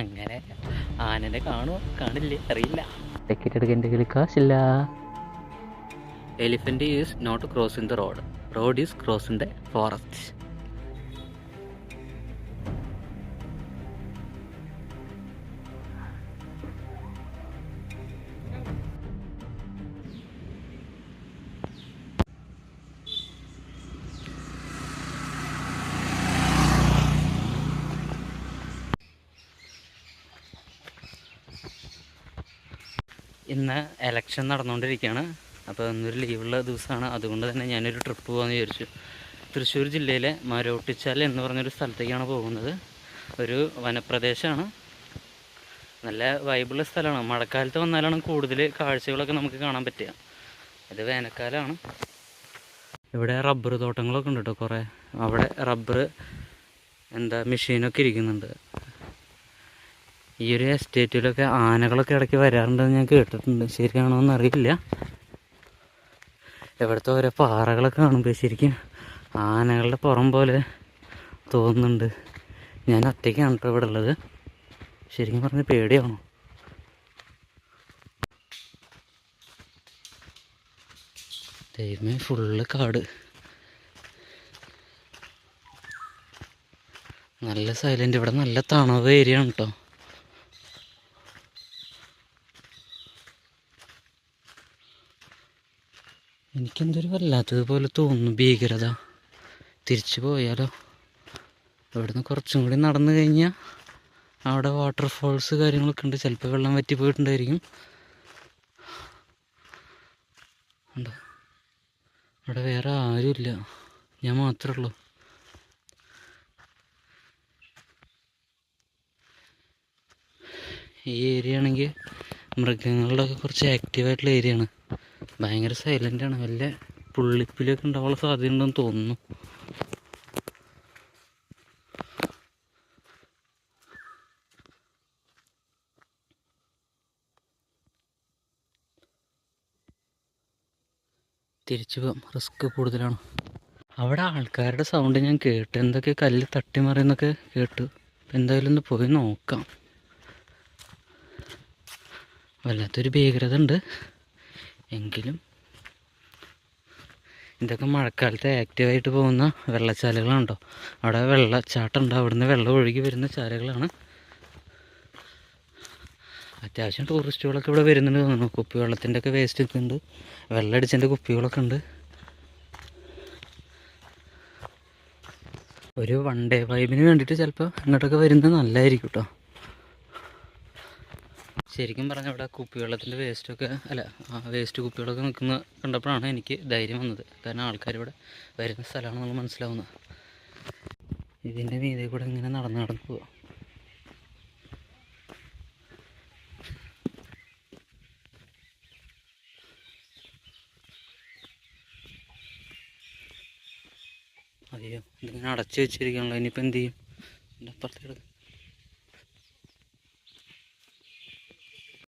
അങ്ങനെ ആനനെ കാണുമോ കാണില്ലേ അറിയില്ല. ടിക്കറ്റ് എടുക്കാൻ എൻ്റെ കയ്യിൽ കാശില്ല. Elephant is not crossing the road, road is crossing the forest. ഇന്ന് എലക്ഷൻ നടന്നുകൊണ്ടിരിക്കുകയാണ്. അപ്പോൾ ഇന്നൊരു ലീവുള്ള ദിവസമാണ്. അതുകൊണ്ട് തന്നെ ഞാനൊരു ട്രിപ്പ് പോകാമെന്ന് വിചാരിച്ചു. തൃശ്ശൂർ ജില്ലയിലെ മരോട്ടിച്ചാൽ എന്ന് പറഞ്ഞൊരു സ്ഥലത്തേക്കാണ് പോകുന്നത്. ഒരു വനപ്രദേശമാണ്, നല്ല വൈബുള്ള സ്ഥലമാണ്. മഴക്കാലത്ത് വന്നാലാണ് കൂടുതൽ കാഴ്ചകളൊക്കെ നമുക്ക് കാണാൻ പറ്റുക. ഇത് വേനൽക്കാലമാണ്. ഇവിടെ റബ്ബർ തോട്ടങ്ങളൊക്കെ ഉണ്ട് കേട്ടോ കുറേ. അവിടെ റബ്ബർ മെഷീനൊക്കെ ഇരിക്കുന്നുണ്ട്. ഈ ഒരു എസ്റ്റേറ്റിലൊക്കെ ആനകളൊക്കെ ഇടയ്ക്ക് വരാറുണ്ടെന്ന് ഞാൻ കേട്ടിട്ടുണ്ട്. ശരിയാണോ എന്ന് അറിയില്ല. ഇവിടുത്തെ ഓരോ പാറകളൊക്കെ കാണുമ്പോൾ ശരിക്കും ആനകളുടെ പുറം പോലെ തോന്നുന്നുണ്ട്. ഞാൻ ഒറ്റയ്ക്കാണ് കേട്ടോ ഇവിടെ ഉള്ളത്. ശരിക്കും പറഞ്ഞ് പേടിയാണോ? ദൈവമേ, ഫുള്ള് കാട്. നല്ല സൈലൻ്റ്. ഇവിടെ നല്ല തണുവ് ഏരിയ ആണ് കേട്ടോ. എനിക്കെന്തൊരു വല്ലാത്തതുപോലെ തോന്നുന്നു, ഭീകരത. തിരിച്ചു പോയാലോ? ഇവിടുന്ന് കുറച്ചും കൂടി നടന്നു കഴിഞ്ഞാൽ അവിടെ വാട്ടർഫോൾസ് കാര്യങ്ങളൊക്കെ ഉണ്ട്. ചിലപ്പോൾ വെള്ളം വറ്റി പോയിട്ടുണ്ടായിരിക്കും. ഉണ്ടോ? ഇവിടെ വേറെ ആരുമില്ല, ഞാൻ മാത്രമേ ഉള്ളൂ. ഈ ഏരിയ ആണെങ്കിൽ മൃഗങ്ങളുടെ ഒക്കെ കുറച്ച് ആക്റ്റീവായിട്ടുള്ള ഏരിയ ആണ്. ഭയങ്കര സൈലൻ്റാണ്. വല്ല പുള്ളിപ്പുലിയൊക്കെ ഉണ്ടാവാനുള്ള സാധ്യത ഉണ്ടെന്ന് തോന്നുന്നു. തിരിച്ചു പോകാം, റിസ്ക് കൂടുതലാണ്. അവിടെ ആൾക്കാരുടെ സൗണ്ട് ഞാൻ കേട്ടു. എന്തൊക്കെ കല്ല് തട്ടിമറിയെന്നൊക്കെ കേട്ടു. എന്തായാലും ഒന്ന് പോയി നോക്കാം. വല്ലാത്തൊരു ഭീകരത ഉണ്ട്. എങ്കിലും ഇതൊക്കെ മഴക്കാലത്ത് ആക്റ്റീവായിട്ട് പോകുന്ന വെള്ളച്ചാലുകളാണോ. അവിടെ വെള്ളച്ചാട്ടം ഉണ്ട്. അവിടുന്ന് വെള്ളം ഒഴുകി വരുന്ന ചാലുകളാണ്. അത്യാവശ്യം ടൂറിസ്റ്റുകളൊക്കെ ഇവിടെ വരുന്നുണ്ട് തോന്നുന്നു. കുപ്പിവെള്ളത്തിൻ്റെ ഒക്കെ വേസ്റ്റ് ഒക്കെ ഉണ്ട്. വെള്ളം അടിച്ചതിൻ്റെ കുപ്പികളൊക്കെ ഉണ്ട്. ഒരു വൺ ഡേ വൈബിന് വേണ്ടിയിട്ട് ചിലപ്പോൾ ഇങ്ങോട്ടൊക്കെ വരുന്നത് നല്ലതായിരിക്കും കേട്ടോ. ശരിക്കും പറഞ്ഞാൽ ഇവിടെ കുപ്പിവെള്ളത്തിൻ്റെ വേസ്റ്റ് കുപ്പികളൊക്കെ നിൽക്കുന്ന കണ്ടപ്പോഴാണ് എനിക്ക് ധൈര്യം വന്നത്. കാരണം ആൾക്കാരിവിടെ വരുന്ന സ്ഥലമാണെന്നുള്ള മനസ്സിലാവുന്നത്. ഇതിൻ്റെ മീതെ കൂടെ ഇങ്ങനെ നടന്ന് പോവാം. അയ്യോ, ഇതിങ്ങനെ അടച്ചു വെച്ചിരിക്കണല്ലോ. ഇനിയിപ്പോൾ എന്ത് ചെയ്യും? എൻ്റെ അപ്പുറത്തേക്ക്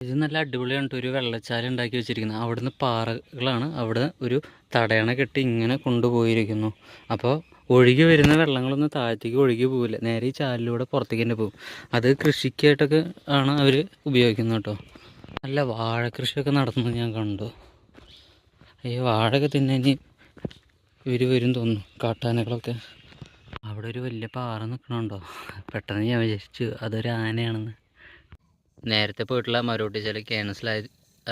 ഇത് നല്ല അടിപൊളിയാണ്. ഒരു വെള്ളച്ചാലം ഉണ്ടാക്കി വെച്ചിരിക്കുന്നത്. അവിടുന്ന് പാറകളാണ്. അവിടെ ഒരു തടയണ കെട്ടി ഇങ്ങനെ കൊണ്ടുപോയിരിക്കുന്നു. അപ്പോൾ ഒഴുകി വരുന്ന വെള്ളങ്ങളൊന്നും താഴത്തേക്ക് ഒഴുകി പോവില്ല, നേരെ ഈ ചാലിലൂടെ പുറത്തേക്ക് തന്നെ പോകും. അത് കൃഷിക്കായിട്ടൊക്കെ ആണ് അവർ ഉപയോഗിക്കുന്നത് കേട്ടോ. നല്ല വാഴ കൃഷിയൊക്കെ നടത്തുന്നത് ഞാൻ കണ്ടു. ഈ വാഴയൊക്കെ തിന്നാൻ ഇവർ വരും തോന്നുന്നു, കാട്ടാനകളൊക്കെ. അവിടെ ഒരു വലിയ പാറ നിൽക്കണുണ്ടോ? പെട്ടെന്ന് ഞാൻ വിചാരിച്ചു അതൊരു ആനയാണെന്ന്. നേരത്തെ പോയിട്ടുള്ള മരോട്ടിച്ചാൽ ക്യാൻസലായി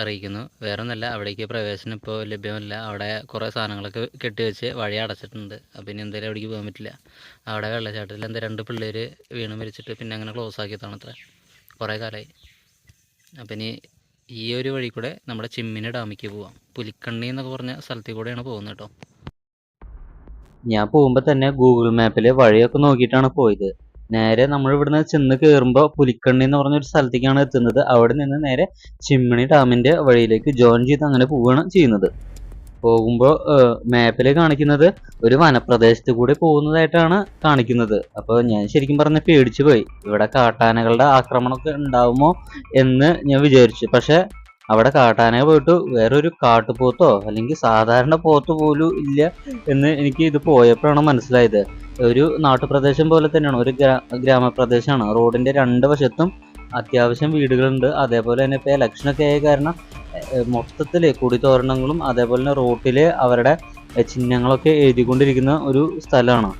അറിയിക്കുന്നു. വേറെ ഒന്നല്ല, അവിടേക്ക് പ്രവേശനം ഇപ്പോൾ ലഭ്യമല്ല. അവിടെ കുറേ സാധനങ്ങളൊക്കെ കെട്ടിവെച്ച് വഴി അടച്ചിട്ടുണ്ട്. അപ്പോൾ ഇനി എന്തായാലും അവിടേക്ക് പോകാൻ പറ്റില്ല. അവിടെ വെള്ളച്ചാട്ടത്തിൽ 2 പിള്ളേർ വീണ് മരിച്ചിട്ട് പിന്നെ അങ്ങനെ ക്ലോസ് ആക്കിയതാണ് അത്ര. കുറേ കാലമായി. അപ്പം ഇനി ഈ ഒരു വഴി കൂടെ നമ്മുടെ ചിമ്മിനി ഡാമിലേക്ക് പോവാം. പുലിക്കണ്ണി എന്നൊക്കെ പറഞ്ഞ സ്ഥലത്തിൽ കൂടെയാണ് പോകുന്നത് കേട്ടോ. ഞാൻ പോകുമ്പോൾ തന്നെ ഗൂഗിൾ മാപ്പിൽ വഴിയൊക്കെ നോക്കിയിട്ടാണ് പോയത്. നേരെ നമ്മൾ ഇവിടുന്ന് ചെന്ന് കയറുമ്പോൾ പുലിക്കണ്ണി എന്ന് പറഞ്ഞൊരു സ്ഥലത്തേക്കാണ് എത്തുന്നത്. അവിടെ നിന്ന് നേരെ ചിമ്മിണി ഡാമിൻ്റെ വഴിയിലേക്ക് ജോയിൻ ചെയ്ത് അങ്ങനെ പോവുകയാണ് ചെയ്യുന്നത്. പോകുമ്പോൾ മാപ്പിൽ കാണിക്കുന്നത് ഒരു വനപ്രദേശത്ത് കൂടി പോകുന്നതായിട്ടാണ് കാണിക്കുന്നത്. അപ്പോൾ ഞാൻ ശരിക്കും പറഞ്ഞാൽ പേടിച്ചു പോയി. ഇവിടെ കാട്ടാനകളുടെ ആക്രമണമൊക്കെ ഉണ്ടാവുമോ എന്ന് ഞാൻ വിചാരിച്ചു. പക്ഷേ അവിടെ കാട്ടാനയെ പോയിട്ട് വേറൊരു കാട്ടുപോത്തോ അല്ലെങ്കിൽ സാധാരണ പോത്ത് പോലും ഇല്ല എന്ന് എനിക്ക് ഇത് പോയപ്പോഴാണ് മനസ്സിലായത്. ഒരു നാട്ടുപ്രദേശം പോലെ തന്നെയാണ്, ഒരു ഗ്രാമപ്രദേശമാണ്. റോഡിൻ്റെ രണ്ട് വശത്തും അത്യാവശ്യം വീടുകളുണ്ട്. അതേപോലെ തന്നെ ഇപ്പോൾ ഇലക്ഷനൊക്കെ ആയ കാരണം മൊത്തത്തിൽ കൊടിതോരണങ്ങളും അതേപോലെ തന്നെ റോട്ടിൽ അവരുടെ ചിഹ്നങ്ങളൊക്കെ എഴുതിക്കൊണ്ടിരിക്കുന്ന ഒരു സ്ഥലമാണ്.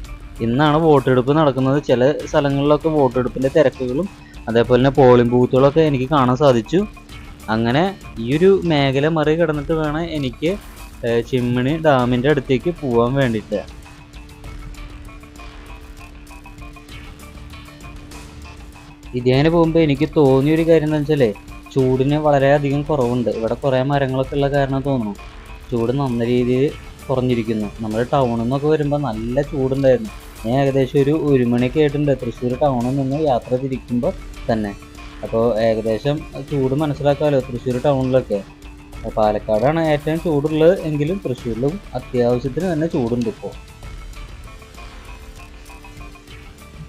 ഇന്നാണ് വോട്ടെടുപ്പ് നടക്കുന്നത്. ചില സ്ഥലങ്ങളിലൊക്കെ വോട്ടെടുപ്പിൻ്റെ തിരക്കുകളും അതേപോലെ തന്നെ പോളിംഗ് ബൂത്തുകളൊക്കെ എനിക്ക് കാണാൻ സാധിച്ചു. അങ്ങനെ ഈ ഒരു മേഖല മറികടന്നിട്ട് വേണം എനിക്ക് ചിമ്മിണി ഡാമിൻ്റെ അടുത്തേക്ക് പോകാൻ വേണ്ടിയിട്ട്. ഇതേനെ പോകുമ്പോൾ എനിക്ക് തോന്നിയൊരു കാര്യം എന്താ വെച്ചാൽ ചൂടിന് വളരെയധികം കുറവുണ്ട്. ഇവിടെ കുറേ മരങ്ങളൊക്കെ ഉള്ള കാരണം തോന്നുന്നു ചൂട് നല്ല രീതിയിൽ കുറഞ്ഞിരിക്കുന്നു. നമ്മുടെ ടൗണിൽ നിന്നൊക്കെ വരുമ്പോൾ നല്ല ചൂടുണ്ടായിരുന്നു. ഞാൻ ഏകദേശം ഒരു മണിയൊക്കെ ആയിട്ടുണ്ട് തൃശ്ശൂർ ടൗണിൽ നിന്ന് യാത്ര തിരിക്കുമ്പോൾ തന്നെ. അപ്പോൾ ഏകദേശം ചൂട് മനസ്സിലാക്കാമല്ലോ തൃശ്ശൂർ ടൗണിലൊക്കെ. പാലക്കാടാണ് ഏറ്റവും ചൂടുള്ളത് എങ്കിലും തൃശ്ശൂരിലും അത്യാവശ്യത്തിന് തന്നെ ചൂടുണ്ട്. ഇപ്പോൾ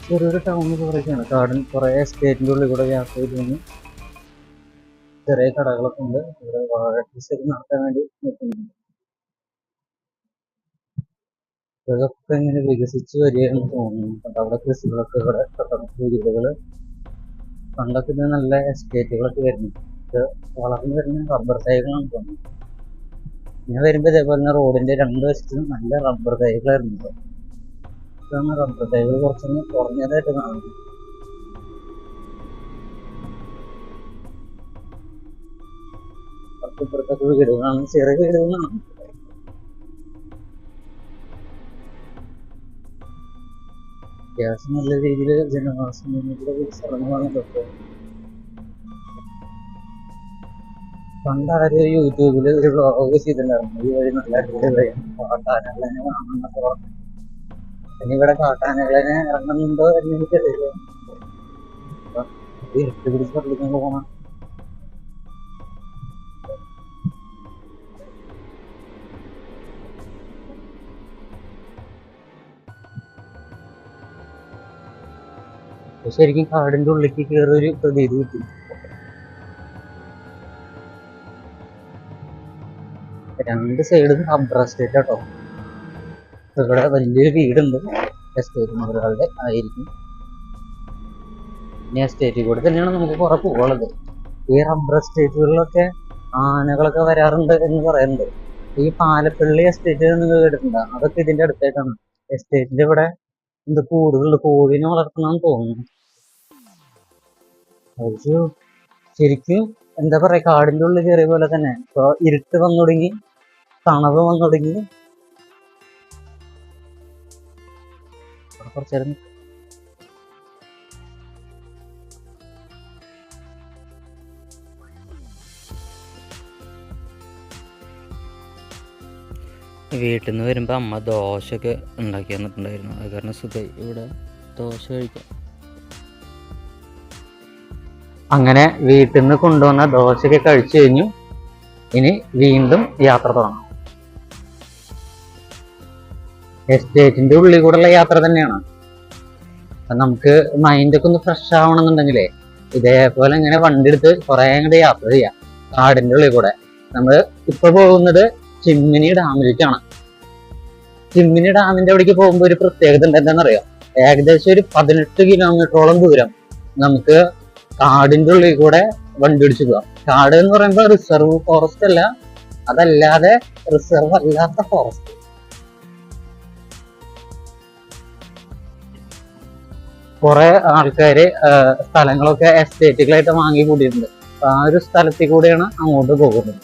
ചെറിയൊരു ടൗണിൽ കുറേയൊക്കെയാണ്. കുറേ എസ്റ്റേറ്റിൻ്റെ ഉള്ളിൽ കൂടെ യാത്ര ചെയ്ത് ചെറിയ കടകളൊക്കെ ഉണ്ട്. ഇവിടെ വാഴ കൃഷി നടത്താൻ വേണ്ടി നിൽക്കുന്നുണ്ട്. ഇതൊക്കെ ഇങ്ങനെ വികസിച്ച് വരികയാണെന്ന് തോന്നുന്നു. അവിടെ കൃഷികളൊക്കെ, ഇവിടെ വീടുകൾ, പണ്ടൊക്കെ ഇത് നല്ല എസ്റ്റേറ്റുകളൊക്കെ വരുന്നു. ഇത് വളർന്നു വരുന്ന റബ്ബർ തൈകളാണ് തോന്നുന്നു. ഞാൻ വരുമ്പോൾ ഇതേപോലെ തന്നെ റോഡിൻ്റെ രണ്ട് വശത്തും നല്ല റബ്ബർ തൈകളായിരുന്നു. ഇതാണ് റബ്ബർ തൈകൾ കുറച്ചൊന്ന് കുറഞ്ഞതായിട്ട് കാണുന്നു. ഇപ്പുറത്തൊക്കെ വീടുകളാണ്, ചെറിയ വീടുകളാണ്. അത്യാവശ്യം നല്ല രീതിയിൽ ജനവാസം സ്ഥലങ്ങളാണ് ഇതൊക്കെ. പണ്ട് ആര് യൂട്യൂബിൽ ഒരു വ്ളോഗ് ചെയ്തിട്ടുണ്ടായിരുന്നു, ഈ വഴി നല്ല അടിപൊളി കാട്ടാനകളെ കാണുന്നൊക്കെ പറഞ്ഞു. ഇനി ഇവിടെ കാട്ടാനകളെ ഇറങ്ങുന്നുണ്ടോ എന്ന് എനിക്കറിയില്ല. ഇരുട്ട് പിടിച്ച് പള്ളിക്കാൻ പോകണം. ശരിക്കും കാടിന്റെ ഉള്ളിലേക്ക് കയറിയൊരു പ്രതീതി കിട്ടി. രണ്ട് സൈഡും റബ്ബർ എസ്റ്റേറ്റ് കേട്ടോ. ഇവിടെ വലിയൊരു വീടുണ്ട്, എസ്റ്റേറ്റ് മുതലാളുടെ ആയിരിക്കും. ഇനി എസ്റ്റേറ്റിൽ കൂടെ തന്നെയാണ് നമുക്ക് കുറെ പോകാനുള്ളത്. ഈ റബ്ബർ എസ്റ്റേറ്റുകളിലൊക്കെ ആനകളൊക്കെ വരാറുണ്ട് എന്ന് പറയുന്നുണ്ട്. ഈ പാലപ്പള്ളി എസ്റ്റേറ്റ് നിങ്ങൾ കേട്ടിട്ടുണ്ടോ? അതൊക്കെ ഇതിന്റെ അടുത്തായിട്ടാണ്. എസ്റ്റേറ്റിന്റെ ഇവിടെ എന്ത് കൂടുകളുണ്ട്, കോഴിനെ വളർത്തണമെന്ന് തോന്നുന്നു. ഒരു ശരിക്കും എന്താ പറയാ, കാടിന്റെ ഉള്ളിൽ കയറിയ പോലെ തന്നെ. ഇപ്പൊ ഇരുട്ട് വന്നു തുടങ്ങി, തണവ് വന്നു തുടങ്ങി. കുറച്ചേരം വീട്ടിൽ നിന്ന് വരുമ്പോൾ അമ്മ ദോശയൊക്കെ ഉണ്ടാക്കി തന്നിട്ടുണ്ടായിരുന്നു. അത് കാരണം സുഖമായി ഇവിടെ ദോശ കഴിക്കാം. അങ്ങനെ വീട്ടിൽ നിന്ന് കൊണ്ടുവന്ന ദോശയൊക്കെ കഴിച്ചു കഴിഞ്ഞു. ഇനി വീണ്ടും യാത്ര തുടങ്ങാം. എസ്റ്റേറ്റിന്റെ ഉള്ളിൽ കൂടെയുള്ള യാത്ര തന്നെയാണ്. നമുക്ക് മൈൻഡൊക്കെ ഒന്ന് ഫ്രഷ് ആവണമെന്നുണ്ടെങ്കിലേ ഇതേപോലെ ഇങ്ങനെ വണ്ടി എടുത്ത് കുറെ അങ്ങോട്ട് യാത്ര ചെയ്യാം കാടിന്റെ ഉള്ളിൽ കൂടെ. നമ്മൾ ഇപ്പൊ പോകുന്നത് ചിമ്മിനി ഡാമിലേക്കാണ്. ചിമ്മിനി ഡാമിന്റെ അവിടേക്ക് പോകുമ്പോൾ ഒരു പ്രത്യേകത ഉണ്ട്. എന്താണെന്നറിയാം? ഏകദേശം ഒരു 18 കിലോമീറ്ററോളം ദൂരം നമുക്ക് കാടിന്റെ ഉള്ളിൽ കൂടെ വണ്ടി ഓടിച്ചു പോകാം. കാട് എന്ന് പറയുമ്പോൾ റിസർവ് ഫോറസ്റ്റ് അല്ല, അതല്ലാതെ റിസർവ് അല്ലാത്ത ഫോറസ്റ്റ്. കുറെ ആൾക്കാര് സ്ഥലങ്ങളൊക്കെ എസ്റ്റേറ്റുകളായിട്ട് വാങ്ങി കൂടിയിട്ടുണ്ട്. അപ്പൊ ആ ഒരു സ്ഥലത്തിൽ കൂടെയാണ് അങ്ങോട്ട് പോകുന്നത്.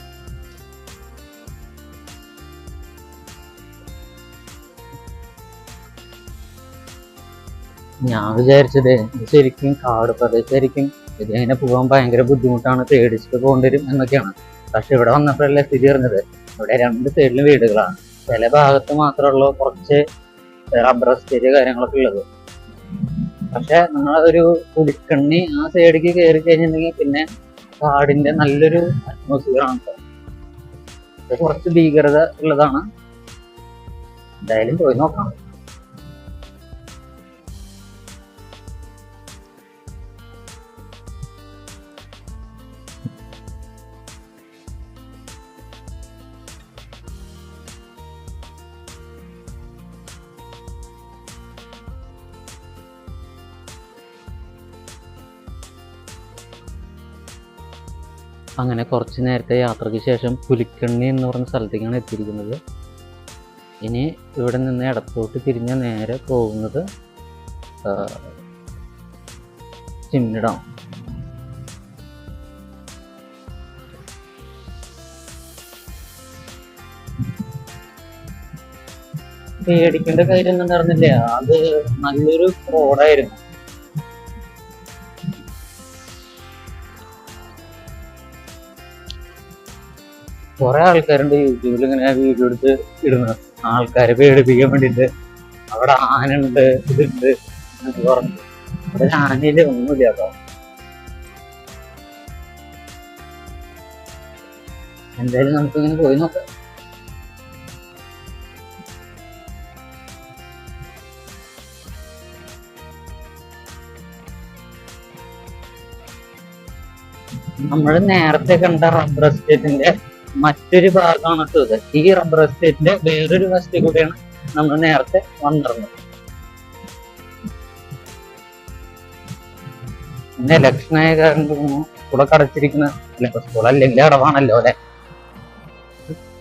ഞാൻ വിചാരിച്ചത് ശരിക്കും കാട് പ്രദേശമായിരിക്കും, ഇതിങ്ങനെ പോകാൻ ഭയങ്കര ബുദ്ധിമുട്ടാണ്, പേടിച്ചിട്ട് പോകേണ്ടി വരും എന്നൊക്കെയാണ്. പക്ഷെ ഇവിടെ വന്നപ്പോഴല്ലേ സ്ഥിതി അറിഞ്ഞത് ഇവിടെ രണ്ട് സൈഡിലും വീടുകളാണ്. ചില ഭാഗത്ത് മാത്രമുള്ള കുറച്ച് റബ്ബർ എസ്റ്റേറ്റ് കാര്യങ്ങളൊക്കെ ഉള്ളത്. പക്ഷെ നമ്മളതൊരു കുടിക്കണ്ണി ആ സൈഡിലേക്ക് കയറി കഴിഞ്ഞിട്ടുണ്ടെങ്കിൽ പിന്നെ കാടിന്റെ നല്ലൊരു അറ്റ്മോസ്ഫിയർ ആണ്. ഇത് കുറച്ച് ഭീകരത ഉള്ളതാണ്. എന്തായാലും പോയി നോക്കാം. അങ്ങനെ കുറച്ച് നേരത്തെ യാത്രയ്ക്ക് ശേഷം പുലിക്കണ്ണി എന്ന് പറഞ്ഞ സ്ഥലത്തേക്കാണ് എത്തിയിരിക്കുന്നത്. ഇനി ഇവിടെ നിന്ന് ഇടത്തോട്ട് തിരിഞ്ഞ നേരെ പോകുന്നത് ചിമ്മിനി ഡാം. പേടിക്കേണ്ട കാര്യമൊന്നും ഉണ്ടായിരുന്നില്ല, അത് നല്ലൊരു റോഡായിരുന്നു. കുറെ ആൾക്കാരുണ്ട് യൂട്യൂബിൽ ഇങ്ങനെ വീഡിയോ എടുത്ത് ഇടുന്നത്, ആൾക്കാരെ പേടിപ്പിക്കാൻ വേണ്ടിട്ട്. അവിടെ ആനുണ്ട്, ഇതുണ്ട് എന്നൊക്കെ പറഞ്ഞു. അവിടെ ആനയില് ഒന്നുമില്ല കേട്ടോ. എന്തായാലും നമുക്കിങ്ങനെ പോയി നോക്കാം. നമ്മൾ നേരത്തെ കണ്ട റബ്ബർ എസ്റ്റേറ്റിന്റെ മറ്റൊരു ഭാഗമാണ് ഇത്. ഈ റബ്ബർ എസ്റ്റേറ്റിന്റെ വേറൊരു വശത്തിൽ കൂടെയാണ് നമ്മൾ നേരത്തെ വന്നിരുന്നത്. പിന്നെ ഇലക്ഷൻ ആയ കാരണം സ്കൂളൊക്കെ അടച്ചിരിക്കുന്ന, സ്കൂൾ അല്ലെങ്കിൽ അടവാണല്ലോ അല്ലെ.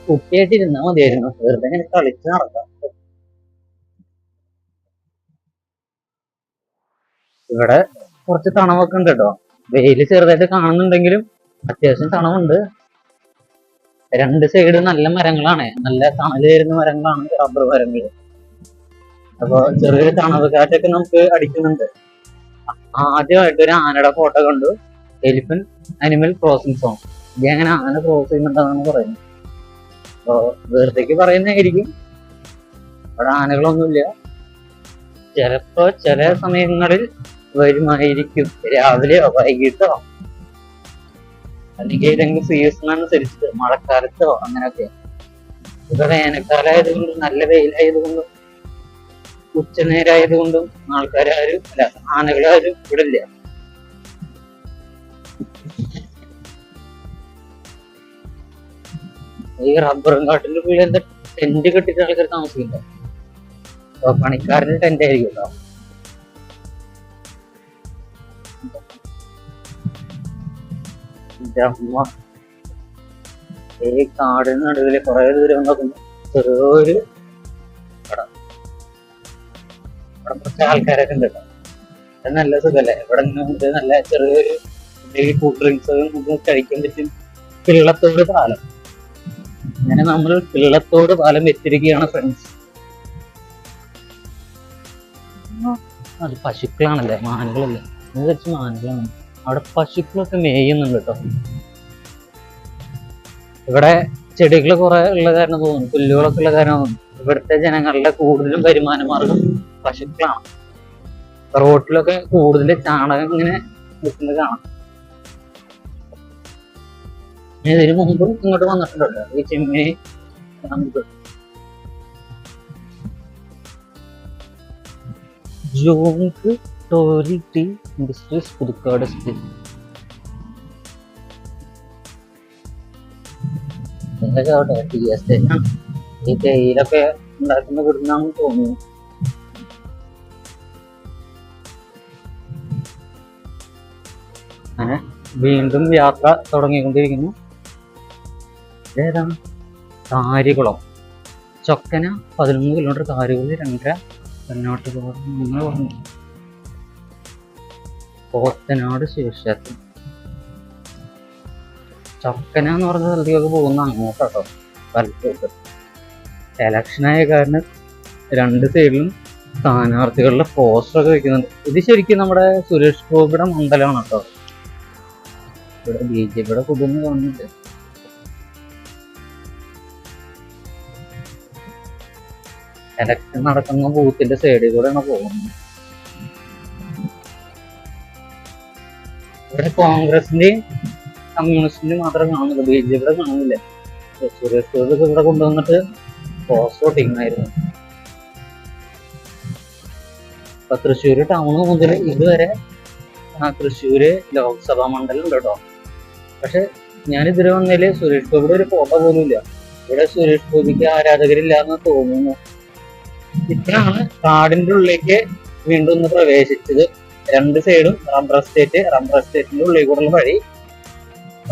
കുട്ടിയായിട്ട് ഇരുന്നാൽ മതിയായിരുന്നു, വെറുതെ ഇങ്ങനെ കളിച്ച് നടക്കാം. ഇവിടെ കുറച്ച് തണവൊക്കെ ഉണ്ട് കേട്ടോ. വെയില് ചെറുതായിട്ട് കാണുന്നുണ്ടെങ്കിലും അത്യാവശ്യം തണവുണ്ട്. രണ്ട് സൈഡ് നല്ല മരങ്ങളാണ്, നല്ല തണല് വരുന്ന മരങ്ങളാണ് റബ്ബർ മരങ്ങൾ. അപ്പൊ ചെറിയൊരു തണവ് കാറ്റൊക്കെ നമുക്ക് അടിക്കുന്നുണ്ട്. ആദ്യമായിട്ട് ഒരു ആനയുടെ ഫോട്ടോ കണ്ടു. Elephant animal crossing zone. ഇങ്ങനെ ആന ക്രോസ് ചെയ്യുന്നുണ്ടെന്നാണ് പറയുന്നത്. അപ്പൊ വെറുതേക്ക് പറയുന്നതായിരിക്കും, അവിടെ ആനകളൊന്നുമില്ല. ചിലപ്പോ ചില സമയങ്ങളിൽ വരുമായിരിക്കും, രാവിലെയോ വൈകിട്ടോ അല്ലെങ്കിൽ ഏതെങ്കിലും സീസൺ അനുസരിച്ച് മഴക്കാലത്തോ അങ്ങനെയൊക്കെ. ഇപ്പൊ വേനൽക്കാലമായതുകൊണ്ടും നല്ല വെയിലായതുകൊണ്ടും ഉച്ചനേരമായതുകൊണ്ടും ആൾക്കാരും അല്ല, ആനകളാരും ഇവിടെ ഇല്ല. ഈ റബ്ബറും കാട്ടിന്റെ ഉള്ളിൽ എന്താ ടെന്റ് കെട്ടിട്ട് ആൾക്കാർ താമസിക്കുന്നുണ്ടോ? അപ്പൊ പണിക്കാരന്റെ ടെന്റ് ആയിരിക്കും കേട്ടോ. ഈ കാടിന് നടുവില് കുറെ ദൂരം നോക്കുമ്പോ ചെറിയൊരു കട. ഇവിടെ കുറച്ച് ആൾക്കാരൊക്കെ ഉണ്ട് കേട്ടോ. അത് നല്ല സുഖല്ലേ, ഇവിടെ നിന്ന് നല്ല ചെറിയൊരു കൂൾ ഡ്രിങ്ക്സ് നമുക്ക് കഴിക്കാൻ പറ്റും. പിള്ളത്തോട് പാലം, അങ്ങനെ നമ്മൾ പിള്ളത്തോട് പാലം എത്തിരിക്കുകയാണ് ഫ്രണ്ട്സ്. അത് പശുക്കളാണല്ലേ, മാനുകളല്ലേ, കുറച്ച് മാനുകളാണ്. അവിടെ പശുക്കളൊക്കെ മേയുന്നുണ്ട് കേട്ടോ. ഇവിടെ ചെടികൾ കുറെ ഉള്ള കാരണം തോന്നുന്നു, പുല്ലുകളൊക്കെ ഉള്ള കാരണം തോന്നുന്നു. ഇവിടുത്തെ ജനങ്ങളുടെ കൂടുതലും വരുമാന മാർഗം പശുക്കളാണ്. റോട്ടിലൊക്കെ കൂടുതൽ ചാണകം ഇങ്ങനെ നിൽക്കുന്നത് കാണാം. ഇതിനു മുമ്പും ഇങ്ങോട്ട് വന്നിട്ടുണ്ടല്ലോ ഈ ചിമ്മിനി. ജോങ്ക് ടോറി ടീ ഇൻഡസ്ട്രീസ് പുതുക്കാട് സ്ഥിതി. ടീ എസ്റ്റേറ്റ് ആണ്. ഈ തേയിലൊക്കെ ഉണ്ടാക്കുന്ന കൊടുക്കുന്നാണെന്ന് തോന്നുന്നു. അങ്ങനെ വീണ്ടും യാത്ര തുടങ്ങിക്കൊണ്ടിരിക്കുന്നു. ഏതാണ്? കാരികുളം. ചൊക്കന 11 കിലോമീറ്റർ, കാരികുളം 2.5, കന്നോട്ട് പറഞ്ഞു. പോത്തനാട് ശിവക്ഷേത്രം. ചൊക്കന എന്ന് പറഞ്ഞ സ്ഥലത്തേക്കൊക്കെ പോകുന്ന അങ്ങോട്ടോ വലത്തോട്ട്. എലക്ഷനായ കാരണം രണ്ട് സൈഡിലും സ്ഥാനാർത്ഥികളുടെ പോസ്റ്ററൊക്കെ വെക്കുന്നുണ്ട്. ഇത് ശരിക്കും നമ്മുടെ സുരേഷ് ഗോപിയുടെ മണ്ഡലമാണ് കേട്ടോ. ഇവിടെ BJPയുടെ കുടുംബം കാണുന്നുണ്ട്. എലക്ഷൻ നടക്കുന്ന ബൂത്തിന്റെ സൈഡിൽ കൂടെയാണ് പോകുന്നത്. ഇവിടെ കോൺഗ്രസിന്റെയും കമ്മ്യൂണിസ്റ്റിന്റെയും മാത്രമേ കാണുന്നുള്ളൂ, BJPയുടെ കാണുന്നില്ല. സുരേഷ് ഗോപി ഇവിടെ കൊണ്ടുവന്നിട്ട് പോസ്റ്റ് വോട്ടിങ്ങായിരുന്നു. ഇപ്പൊ തൃശ്ശൂര് ടൗണ് മുതൽ ഇതുവരെ തൃശ്ശൂര് ലോക്സഭാ മണ്ഡലം ഉണ്ട് കേട്ടോ. പക്ഷെ ഞാനിതുവരെ വന്നതില് സുരേഷ് ഗോപിയുടെ ഒരു ഫോട്ടോ പോലും ഇല്ല. ഇവിടെ സുരേഷ് ഗോപിക്ക് ആരാധകരില്ല എന്ന് തോന്നുന്നു. ഇപ്പോഴാണ് കാടിന്റെ ഉള്ളിലേക്ക് വീണ്ടും ഒന്ന് പ്രവേശിച്ചത്. രണ്ട് സൈഡും റബ്ബർ എസ്റ്റേറ്റ്, റബ്ബർ എസ്റ്റേറ്റിന്റെ ഉള്ളിൽ കൂടെയുള്ള വഴി.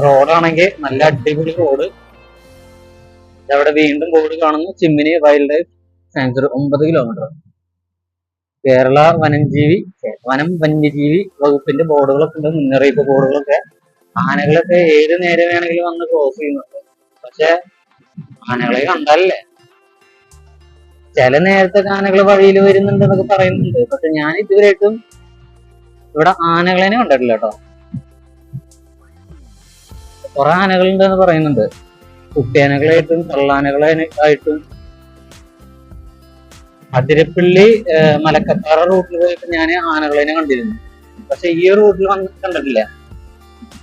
റോഡാണെങ്കിൽ നല്ല അടിപൊളി റോഡ്. അവിടെ വീണ്ടും ബോർഡ് കാണുന്നു, Chimmini wildlife sanctuary 9 kilometre. Kerala വന്യജീവി വകുപ്പിന്റെ ബോർഡുകളൊക്കെ ഉണ്ട്, മുന്നറിയിപ്പ് ബോർഡുകളൊക്കെ. ആനകളൊക്കെ ഏത് നേരം വേണമെങ്കിലും വന്ന് ക്രോസ് ചെയ്യുന്നുണ്ട്. പക്ഷെ ആനകളെ കണ്ടാലല്ലേ, ചില നേരത്തെ ആനകൾ വഴിയിൽ വരുന്നുണ്ട് എന്നൊക്കെ പറയുന്നുണ്ട്. പക്ഷെ ഞാൻ ഇതുവരെയായിട്ടും ഇവിടെ ആനകളെ കണ്ടിട്ടില്ല കേട്ടോ. കുറെ ആനകളുണ്ടെന്ന് പറയുന്നുണ്ട്, കുട്ടിയാനകളായിട്ടും തള്ളാനകളായിട്ടും. അതിരപ്പള്ളി മലക്കപ്പാറ റൂട്ടിൽ പോയിട്ട് ഞാൻ ആനകളെ കണ്ടിരുന്നു. പക്ഷെ ഈ റൂട്ടിൽ വന്ന് കണ്ടിട്ടില്ല.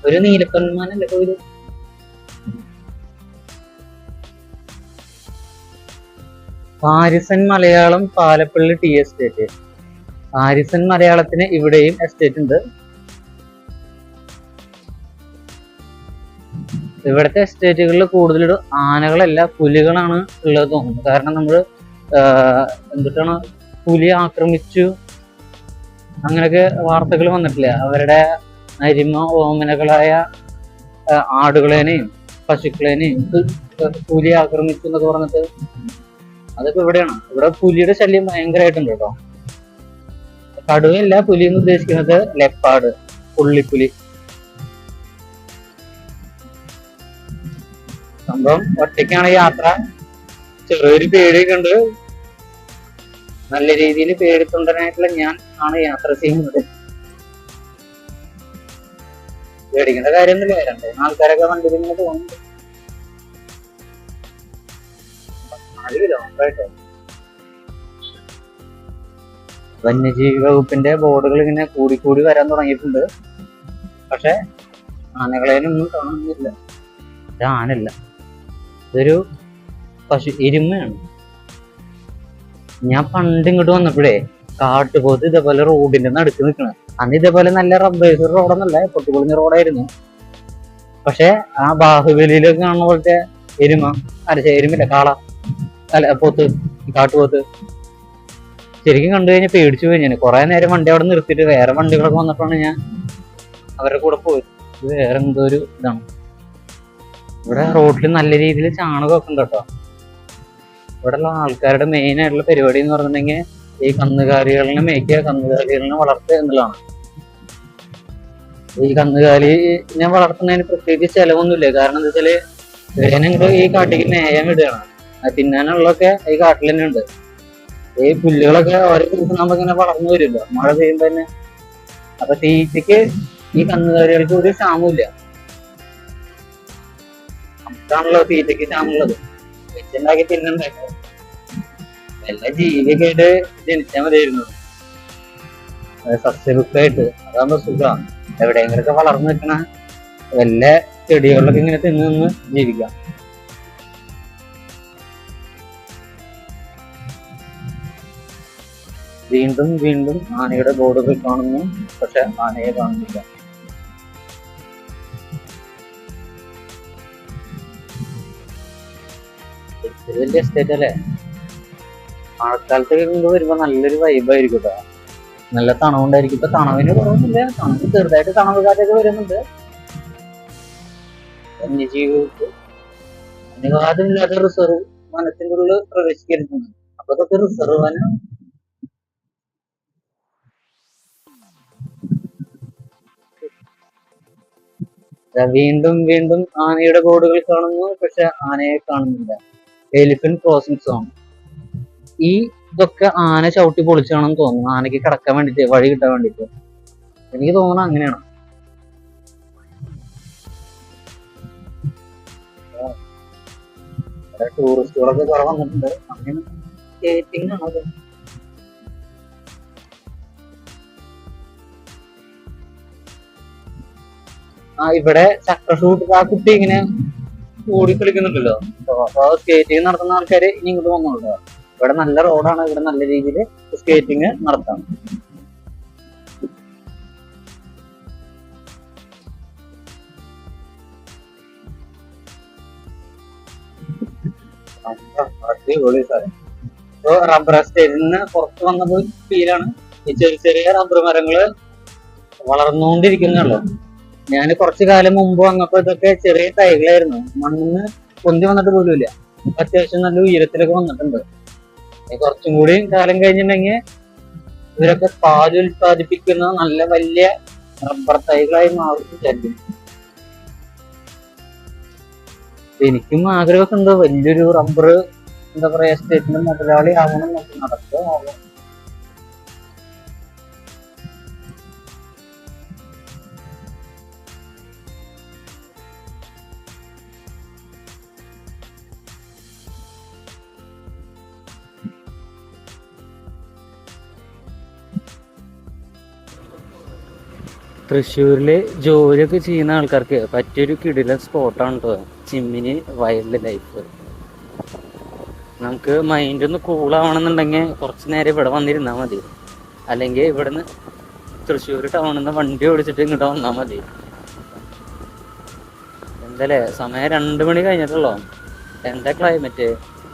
ഒരു നീലപ്പന്മാനല്ലേ പോയത്. Harrison Malayalam Palappilly tea estate. Harrison മലയാളത്തിന് ഇവിടെയും എസ്റ്റേറ്റ് ഉണ്ട്. ഇവിടുത്തെ എസ്റ്റേറ്റുകളിൽ കൂടുതലും ആനകളല്ല പുലികളാണ് ഉള്ളത് തോന്നുന്നു. കാരണം നമ്മള് എന്തിട്ടാണ് പുലി ആക്രമിച്ചു അങ്ങനെയൊക്കെ വാർത്തകൾ വന്നിട്ടില്ല. അവരുടെ അരിമ ഓമനകളായ ആടുകളേനെയും പശുക്കളേനെയും പുലി ആക്രമിച്ചു എന്നൊക്കെ പറഞ്ഞിട്ട് അതൊക്കെ ഇവിടെയാണ്. ഇവിടെ പുലിയുടെ ശല്യം ഭയങ്കരമായിട്ടുണ്ട് കേട്ടോ. കടുവയല്ല പുലി എന്ന് ഉദ്ദേശിക്കുന്നത്, ലെപ്പാർഡ്, പുള്ളിപ്പുലി. സംഭവം ഒറ്റയ്ക്കാണ് യാത്ര. ചെറിയൊരു പേടിയൊക്കെ ഉണ്ട്. നല്ല രീതിയിൽ പേടിത്തൊണ്ടനായിട്ടുള്ള ഞാൻ ആണ് യാത്ര ചെയ്യുന്നത്. പേടിക്കേണ്ട കാര്യമൊന്നുമില്ല. 2 ആൾക്കാരൊക്കെ വണ്ടിയിൽ ഇങ്ങനെ പോകുന്നുണ്ട്. 4 കിലോമീറ്റർ ആയിട്ടോ. വന്യജീവി വകുപ്പിന്റെ ബോർഡുകൾ ഇങ്ങനെ കൂടി വരാൻ തുടങ്ങിയിട്ടുണ്ട്. പക്ഷെ ആനകളേനൊന്നും കാണുന്നില്ല. ഇത് ആനല്ല, ഇതൊരു എരുമയാണ്. ഞാൻ പണ്ട് ഇങ്ങോട്ട് വന്നപ്പോഴേ കാട്ടുപോത്ത് ഇതേപോലെ റോഡിന്റെ നടുക്ക് നിൽക്കണ. അന്ന് ഇതേപോലെ നല്ല റബ്ബേഴ്സ് റോഡൊന്നല്ല, പൊട്ടിപ്പൊളിഞ്ഞ റോഡായിരുന്നു. പക്ഷെ ആ ബാഹുബലിയിലൊക്കെ കാണുന്ന പോലത്തെ എരുമ, എരുമില്ല, കാള, പോത്ത്, കാട്ടുപോത്ത് ശരിക്കും കണ്ടു കഴിഞ്ഞാൽ പേടിച്ചു പോയി. ഞാൻ കുറെ നേരം വണ്ടി അവിടെ നിർത്തിയിട്ട് വേറെ വണ്ടികളൊക്കെ വന്നപ്പോഴാണ് ഞാൻ അവരുടെ കൂടെ പോയത്. ഇത് വേറെ എന്തോ ഒരു ഇതാണ്. ഇവിടെ റോഡിൽ നല്ല രീതിയിൽ ചാണകമൊക്കെ ഉണ്ട് കേട്ടോ. ഇവിടെയുള്ള ആൾക്കാരുടെ മെയിൻ ആയിട്ടുള്ള പരിപാടി എന്ന് പറഞ്ഞിട്ടുണ്ടെങ്കിൽ ഈ കന്നുകാലികളെ മേയ്ക്കുക, കന്നുകാലികളെ വളർത്തുക എന്നുള്ളതാണ്. ഈ കന്നുകാലിനെ വളർത്തുന്നതിന് പ്രത്യേകിച്ച് ചെലവൊന്നുമില്ല. കാരണം എന്താ വെച്ചാല് വേനങ്ങൾ ഈ കാട്ടിക്ക് മേയാൻ വിടുകയാണ്. തിന്നാനുള്ളതൊക്കെ ഈ കാട്ടിൽ തന്നെ ഉണ്ട്. ഈ പുല്ലുകളൊക്കെ ഓരോ ദിവസം നമുക്കിങ്ങനെ വളർന്നു വരുമല്ലോ മഴ പെയ്യുമ്പോ തന്നെ. അപ്പൊ തീറ്റയ്ക്ക് ഈ കന്നുകാലികൾക്ക് ഒരു ക്ഷാമമില്ല. നമുക്കാണല്ലോ തീറ്റയ്ക്ക് ക്ഷാമുള്ളത്. വെച്ചുണ്ടാക്കി തിന്നുണ്ടാക്കുക. എല്ലാ ജീവിയൊക്കെ ആയിട്ട് ജനിച്ചാൽ മതിയായിരുന്നു, സസ്യബുക്കായിട്ട്. അതാകുമ്പോ സുഖമാണ്. എവിടെയെങ്കിലൊക്കെ വളർന്നു നിൽക്കണ വല്ല ചെടികളിലൊക്കെ ഇങ്ങനെ തിന്ന് ജീവിക്കാം. വീണ്ടും വീണ്ടും ആനയുടെ ബോർഡുകൾ കാണുന്നു, പക്ഷെ ആനയെ കാണുന്നില്ല. വലിയ എസ്റ്റേറ്റ് അല്ലേ. മഴക്കാലത്ത് വരുമ്പോ നല്ലൊരു വൈബായിരിക്കും കേട്ടോ. നല്ല തണവുണ്ടായിരിക്കും. ഇപ്പൊ തണവിന് കുറവൊന്നുമില്ല, തണുപ്പ് ചെറുതായിട്ട് തണവ് കാറ്റൊക്കെ വരുന്നുണ്ട്. വന്യജീവികൾക്ക് അനുവാദമില്ലാത്ത റിസർവ് വനത്തിന്റെ ഉള്ളിൽ പ്രവേശിക്കരുത്. അപ്പൊ ഇതൊക്കെ റിസർവ് വനം. വീണ്ടും വീണ്ടും ആനയുടെ ബോർഡുകൾ കാണുന്നു, പക്ഷെ ആനയെ കാണുന്നില്ല. Elephant crossing zone. ഇതൊക്കെ ആന ചവിട്ടി പൊളിച്ചാണെന്ന് തോന്നുന്നു, ആനയ്ക്ക് കിടക്കാൻ വേണ്ടിട്ട്, വഴി കിട്ടാൻ വേണ്ടിട്ട്. എനിക്ക് തോന്നുന്നത് അങ്ങനെയാണ്. ടൂറിസ്റ്റുകളൊക്കെ കുറെ വന്നിട്ടുണ്ട്. അങ്ങനെ സ്കേറ്റിംഗ് ആണത്. ഇവിടെ ചക്രഷൂട്ട് ആ കുട്ടി ഇങ്ങനെ ഓടി കളിക്കുന്നുണ്ടല്ലോ. അപ്പൊ സ്കേറ്റിംഗ് നടത്തുന്ന ആൾക്കാര് ഇനി ഇങ്ങോട്ട് വന്നോളൂ. ഇവിടെ നല്ല റോഡാണ്, ഇവിടെ നല്ല രീതിയിൽ സ്കേറ്റിംഗ് നടത്താം. അടിപൊളി സാറേ. ഇപ്പൊ റബ്ബർ എസ്റ്റേറ്റിൽ നിന്ന് പുറത്ത് വന്നപ്പോൾ ഫീലാണ്. ഈ ചെറിയ ചെറിയ റബ്ബർ മരങ്ങള് വളർന്നുകൊണ്ടിരിക്കുന്നല്ലോ. ഞാൻ കുറച്ചു കാലം മുമ്പ് വന്നപ്പോ ഇതൊക്കെ ചെറിയ തൈകളായിരുന്നു, മണ്ണിന്ന് പൊന്തി വന്നിട്ട് പോലുമില്ല. അത്യാവശ്യം നല്ല ഉയരത്തിലൊക്കെ വന്നിട്ടുണ്ട്. കുറച്ചും കൂടി കാലം കഴിഞ്ഞിട്ടുണ്ടെങ്കിൽ ഇവരൊക്കെ പാല് ഉൽപ്പാദിപ്പിക്കുന്ന നല്ല വലിയ റബ്ബർ തൈകളായി മാറും വിചാരിക്കും. എനിക്കും ആഗ്രഹമൊക്കെ ഉണ്ട് വലിയൊരു റബ്ബർ എന്താ പറയാ എസ്റ്റേറ്റിന്റെ മുതലാളി ആവണം എന്നൊക്കെ. നടക്കുക. തൃശ്ശൂരില് ജോലിയൊക്കെ ചെയ്യുന്ന ആൾക്കാർക്ക് പറ്റിയൊരു കിടിലൻ സ്പോട്ടാണ് കേട്ടോ ചിമ്മിനി വൈൽഡ് ലൈഫ്. നമുക്ക് മൈൻഡ് ഒന്ന് കൂളാവണമെന്നുണ്ടെങ്കിൽ കുറച്ച് നേരം ഇവിടെ വന്നിരുന്നാൽ മതി. അല്ലെങ്കിൽ ഇവിടുന്ന് തൃശ്ശൂർ ടൗണിൽ നിന്ന് വണ്ടി ഓടിച്ചിട്ട് ഇങ്ങോട്ട് വന്നാൽ മതി. എന്തല്ലേ സമയം 2 മണി കഴിഞ്ഞിട്ടുള്ളോ. എന്താ ക്ലൈമറ്റ്,